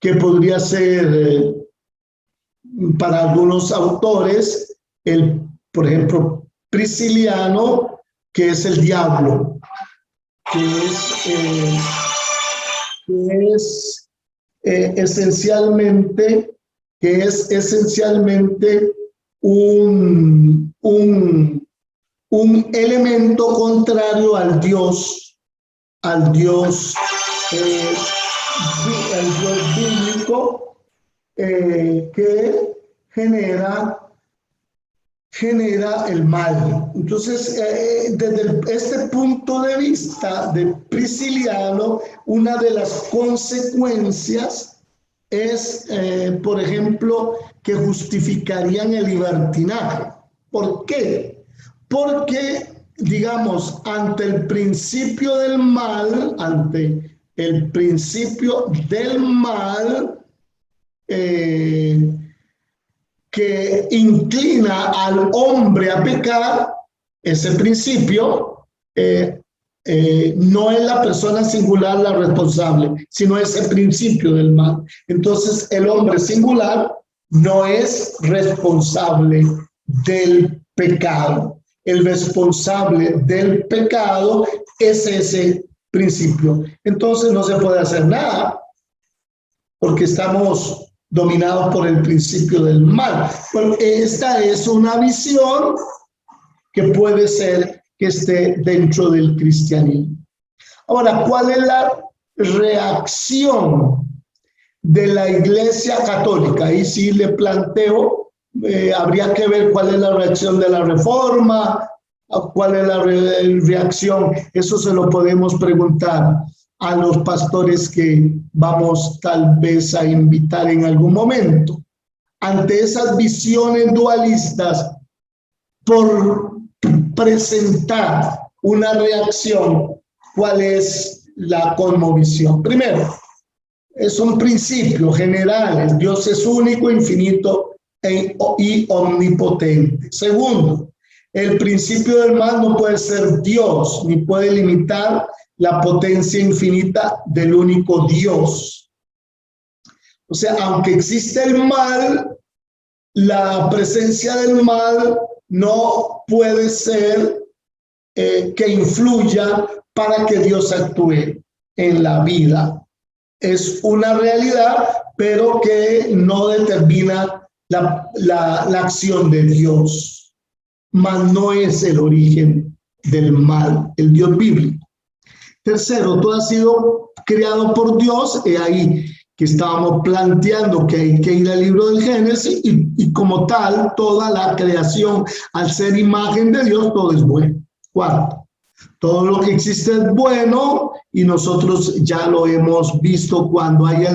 que podría ser, para algunos autores, por ejemplo, Prisciliano, que es el diablo, que es esencialmente un elemento contrario al Dios bíblico, que genera el mal. Entonces, desde este punto de vista de Prisciliano, una de las consecuencias es, por ejemplo, que justificarían el libertinaje. ¿Por qué? Porque, digamos, ante el principio del mal, que inclina al hombre a pecar, ese principio no es la persona singular la responsable, sino ese principio del mal. Entonces, el hombre singular no es responsable del pecado. El responsable del pecado es ese principio. Entonces, no se puede hacer nada porque estamos dominados por el principio del mal. Bueno, esta es una visión que puede ser que esté dentro del cristianismo. Ahora, ¿cuál es la reacción de la Iglesia Católica? Ahí sí le planteo, habría que ver cuál es la reacción de la Reforma, cuál es la reacción, eso se lo podemos preguntar a los pastores que vamos tal vez a invitar en algún momento. Ante esas visiones dualistas, por presentar una reacción, ¿cuál es la cosmovisión? Primero, son principios generales. Dios es único, infinito y omnipotente. Segundo, el principio del mal no puede ser Dios, ni puede limitar la potencia infinita del único Dios. O sea, aunque existe el mal, la presencia del mal no puede ser que influya para que Dios actúe en la vida. Es una realidad, pero que no determina la acción de Dios. Mas no es el origen del mal, el Dios bíblico. Tercero, todo ha sido creado por Dios, y ahí que estábamos planteando que hay que ir al libro del Génesis, y como tal, toda la creación, al ser imagen de Dios, todo es bueno. Cuarto, todo lo que existe es bueno, y nosotros ya lo hemos visto cuando hay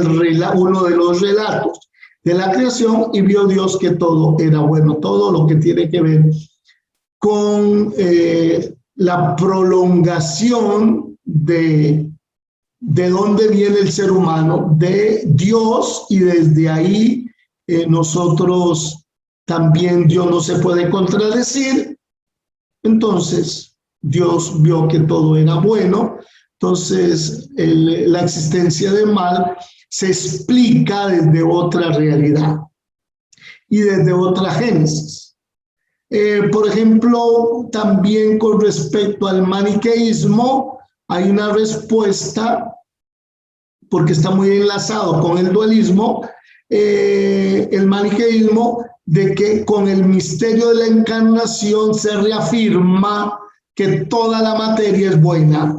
uno de los relatos de la creación, y vio Dios que todo era bueno, todo lo que tiene que ver con la prolongación de dónde viene el ser humano, de Dios, y desde ahí nosotros también, Dios no se puede contradecir. Entonces Dios vio que todo era bueno. Entonces la existencia del mal se explica desde otra realidad y desde otra génesis. Por ejemplo, también con respecto al maniqueísmo, hay una respuesta, porque está muy enlazado con el dualismo, el maniqueísmo, de que con el misterio de la encarnación se reafirma que toda la materia es buena.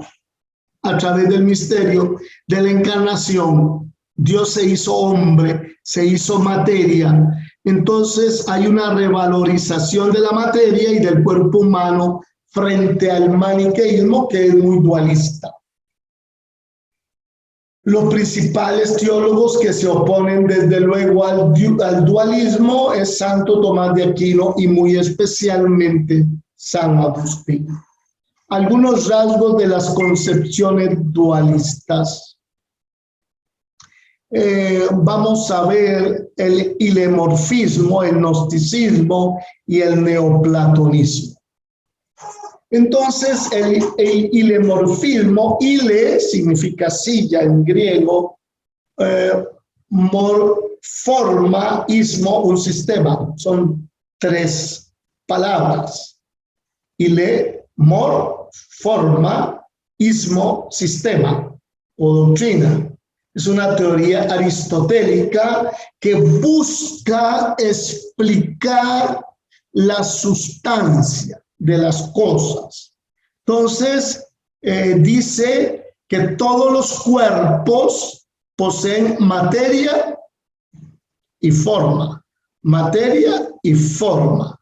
A través del misterio de la encarnación, Dios se hizo hombre, se hizo materia. Entonces hay una revalorización de la materia y del cuerpo humano frente al maniqueísmo, que es muy dualista. Los principales teólogos que se oponen desde luego al dualismo es Santo Tomás de Aquino y muy especialmente San Agustín. Algunos rasgos de las concepciones dualistas. vamos a ver el hilemorfismo, el gnosticismo y el neoplatonismo. Entonces, el hilemorfismo, hile significa silla en griego, forma, ismo, un sistema. Son tres palabras. Hile, forma, ismo, sistema o doctrina. Es una teoría aristotélica que busca explicar la sustancia de las cosas. Entonces, dice que todos los cuerpos poseen materia y forma. Materia y forma.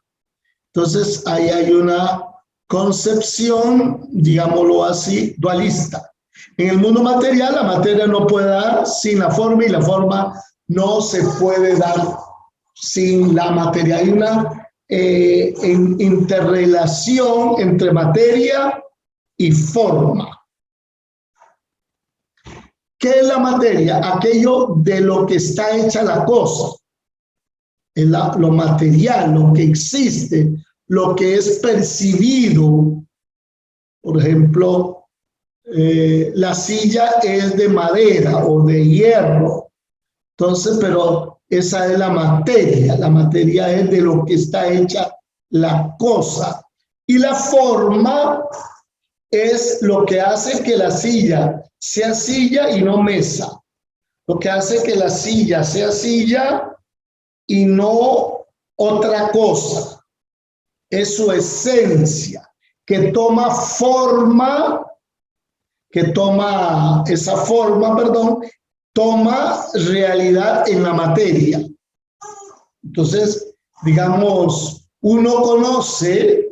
Entonces, ahí hay una concepción, digámoslo así, dualista. En el mundo material, la materia no puede dar sin la forma y la forma no se puede dar sin la materia. Hay una interrelación entre materia y forma. ¿Qué es la materia? Aquello de lo que está hecha la cosa. Lo material, lo que existe, lo que es percibido. Por ejemplo, la silla es de madera o de hierro. Entonces, pero esa es la materia. La materia es de lo que está hecha la cosa. Y la forma es lo que hace que la silla sea silla y no mesa. Lo que hace que la silla sea silla y no otra cosa. Es su esencia, que toma forma, toma realidad en la materia. Entonces, digamos, uno conoce,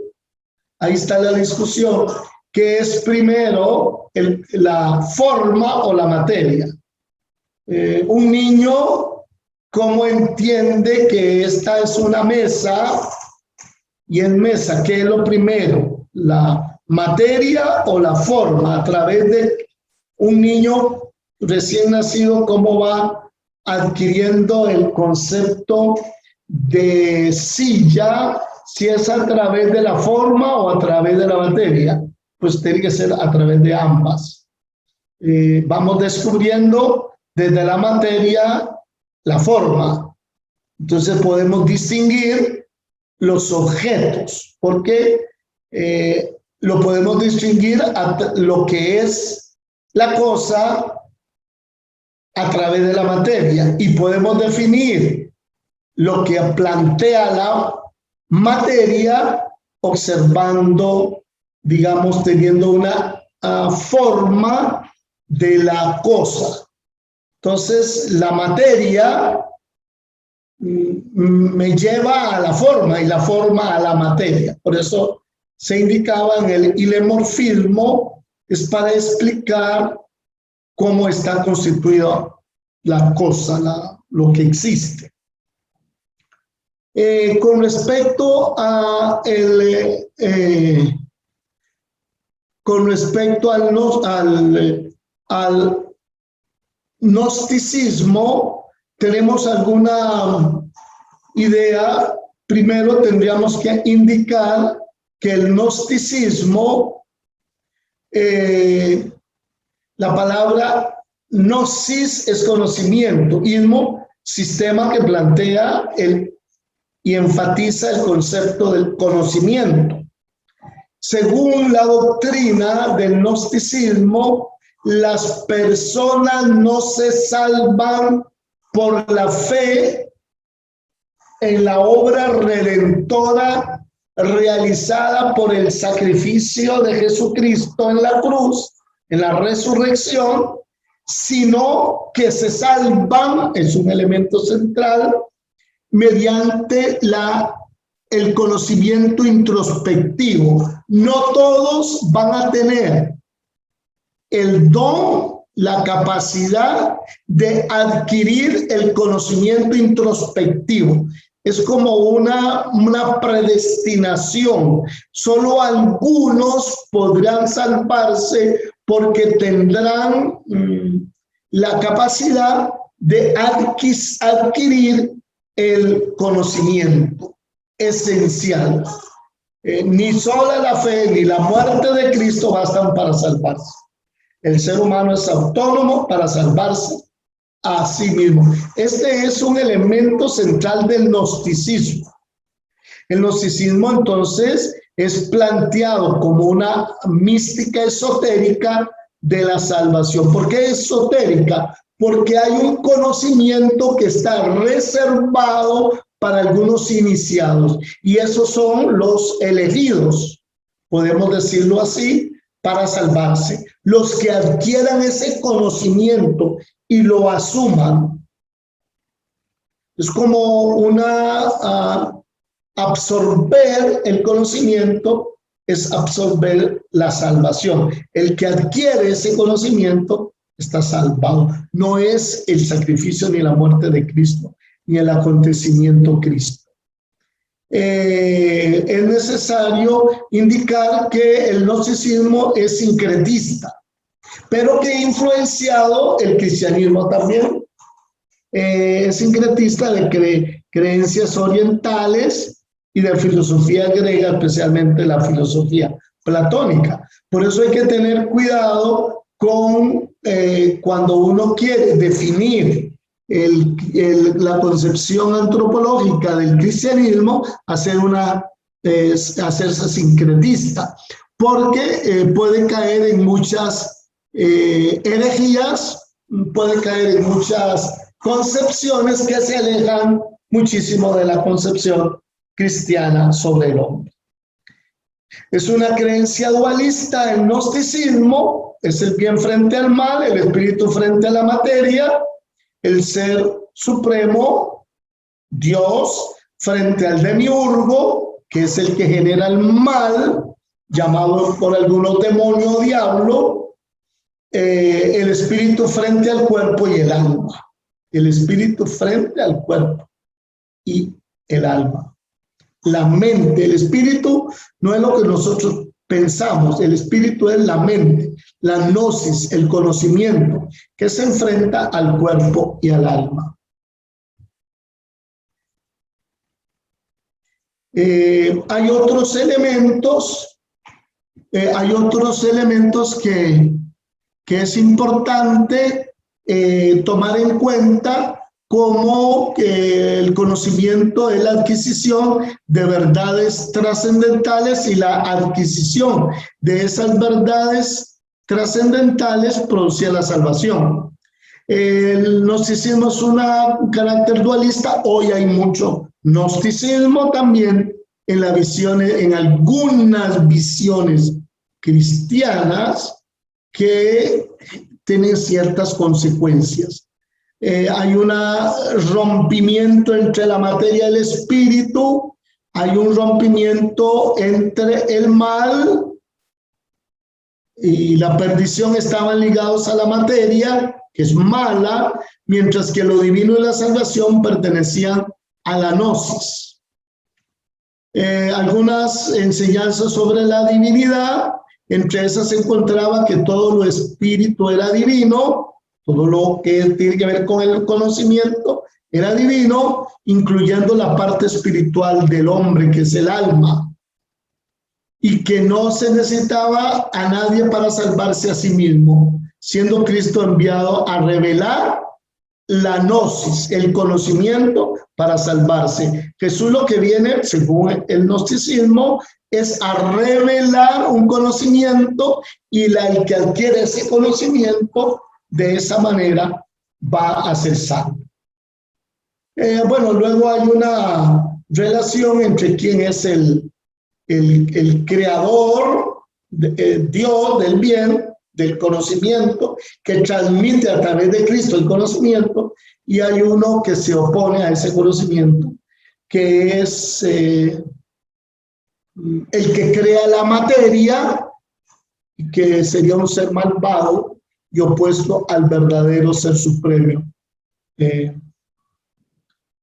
ahí está la discusión, ¿qué es primero, la forma o la materia? Un niño, ¿cómo entiende que esta es una mesa? Y en mesa, ¿qué es lo primero? ¿La materia o la forma? A través de un niño recién nacido, ¿cómo va adquiriendo el concepto de silla? Si es a través de la forma o a través de la materia, pues tiene que ser a través de ambas. Vamos descubriendo desde la materia la forma. Entonces podemos distinguir los objetos, porque lo podemos distinguir a lo que es la cosa a través de la materia, y podemos definir lo que plantea la materia observando, digamos, teniendo una forma de la cosa. Entonces, la materia me lleva a la forma y la forma a la materia. Por eso se indicaba en el hilemorfismo, es para explicar cómo está constituida la cosa, lo que existe. Con respecto a al gnosticismo, tenemos alguna idea. Primero tendríamos que indicar que el gnosticismo, la palabra gnosis es conocimiento, ismo, sistema que plantea y enfatiza el concepto del conocimiento. Según la doctrina del gnosticismo, las personas no se salvan por la fe en la obra redentora realizada por el sacrificio de Jesucristo en la cruz, en la resurrección, sino que se salvan, es un elemento central, mediante el conocimiento introspectivo. No todos van a tener el don, la capacidad de adquirir el conocimiento introspectivo. Es como una predestinación. Solo algunos podrán salvarse porque tendrán la capacidad de adquirir el conocimiento esencial. Ni sola la fe ni la muerte de Cristo bastan para salvarse. El ser humano es autónomo para salvarse a sí mismo. Este es un elemento central del gnosticismo. El gnosticismo entonces es planteado como una mística esotérica de la salvación. ¿Por qué esotérica? Porque hay un conocimiento que está reservado para algunos iniciados, y esos son los elegidos, podemos decirlo así, para salvarse. Los que adquieran ese conocimiento y lo asuman. Es como absorber el conocimiento es absorber la salvación. El que adquiere ese conocimiento está salvado. No es el sacrificio ni la muerte de Cristo, ni el acontecimiento Cristo. Es necesario indicar que el gnosticismo es sincretista, pero que ha influenciado el cristianismo también. Es sincretista de creencias orientales y de filosofía griega, especialmente la filosofía platónica. Por eso hay que tener cuidado con cuando uno quiere definir la concepción antropológica del cristianismo, hacerse sincretista, porque puede caer en muchas herejías, puede caer en muchas concepciones que se alejan muchísimo de la concepción cristiana sobre el hombre. Es una creencia dualista el gnosticismo, es el bien frente al mal, el espíritu frente a la materia, el ser supremo, Dios, frente al demiurgo, que es el que genera el mal, llamado por algunos demonio o diablo, el espíritu frente al cuerpo y el alma. El espíritu frente al cuerpo y el alma. La mente, el espíritu no es lo que nosotros pensamos, el espíritu es la mente, la gnosis, el conocimiento, que se enfrenta al cuerpo y al alma. Hay otros elementos que es importante tomar en cuenta, como el conocimiento es la adquisición de verdades trascendentales, y la adquisición de esas verdades trascendentales produce la salvación. El gnosticismo es un carácter dualista. Hoy hay mucho gnosticismo también en algunas visiones cristianas que tienen ciertas consecuencias. Hay un rompimiento entre la materia y el espíritu, hay un rompimiento entre el mal y la perdición, estaban ligados a la materia, que es mala, mientras que lo divino y la salvación pertenecían a la gnosis. Algunas enseñanzas sobre la divinidad, entre esas se encontraba que todo lo espíritu era divino, todo lo que tiene que ver con el conocimiento era divino, incluyendo la parte espiritual del hombre, que es el alma, y que no se necesitaba a nadie para salvarse a sí mismo, siendo Cristo enviado a revelar la gnosis, el conocimiento, para salvarse. Jesús lo que viene, según el gnosticismo, es a revelar un conocimiento, y el que adquiere ese conocimiento de esa manera va a ser salvo. Bueno, luego hay una relación entre quién es el creador, Dios del bien, del conocimiento, que transmite a través de Cristo el conocimiento, y hay uno que se opone a ese conocimiento, que es el que crea la materia, que sería un ser malvado y opuesto al verdadero ser supremo,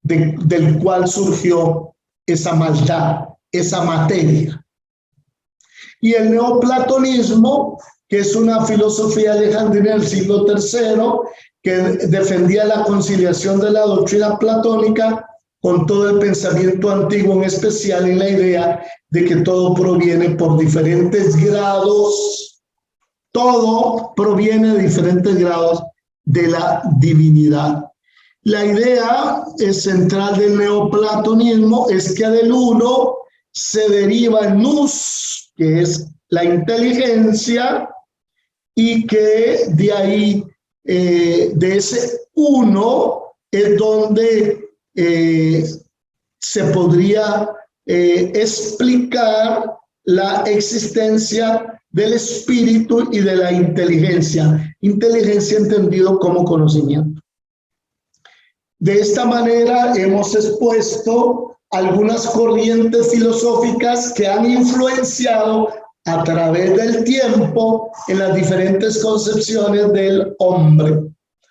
del cual surgió esa maldad, esa materia. Y el neoplatonismo, que es una filosofía alejandrina del siglo III, que defendía la conciliación de la doctrina platónica con todo el pensamiento antiguo, en especial en la idea de que todo proviene por diferentes grados, todo proviene de diferentes grados de la divinidad. La idea central del neoplatonismo es que del uno se deriva el nous, que es la inteligencia, y que de ahí, de ese uno, es donde se podría explicar la existencia del espíritu y de la inteligencia. Inteligencia entendido como conocimiento. De esta manera hemos expuesto algunas corrientes filosóficas que han influenciado a través del tiempo en las diferentes concepciones del hombre,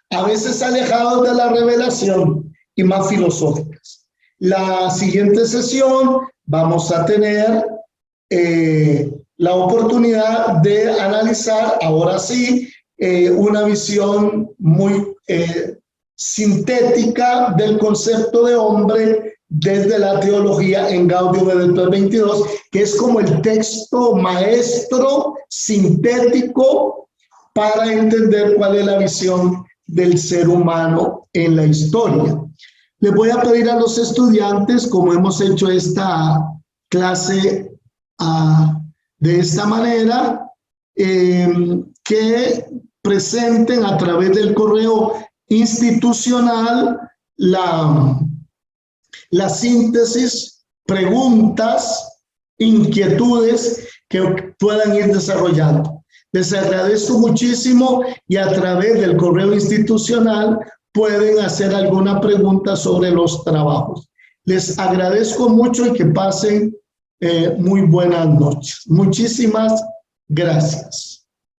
a veces alejados de la revelación y más filosóficas. La siguiente sesión vamos a tener la oportunidad de analizar, ahora sí, una visión muy sintética del concepto de hombre desde la teología en Gaudium et 22, que es como el texto maestro sintético para entender cuál es la visión del ser humano en la historia. Les voy a pedir a los estudiantes, como hemos hecho esta clase de esta manera, que presenten a través del correo institucional la síntesis, preguntas, inquietudes que puedan ir desarrollando. Les agradezco muchísimo y a través del correo institucional pueden hacer alguna pregunta sobre los trabajos. Les agradezco mucho y que pasen muy buenas noches. Muchísimas gracias.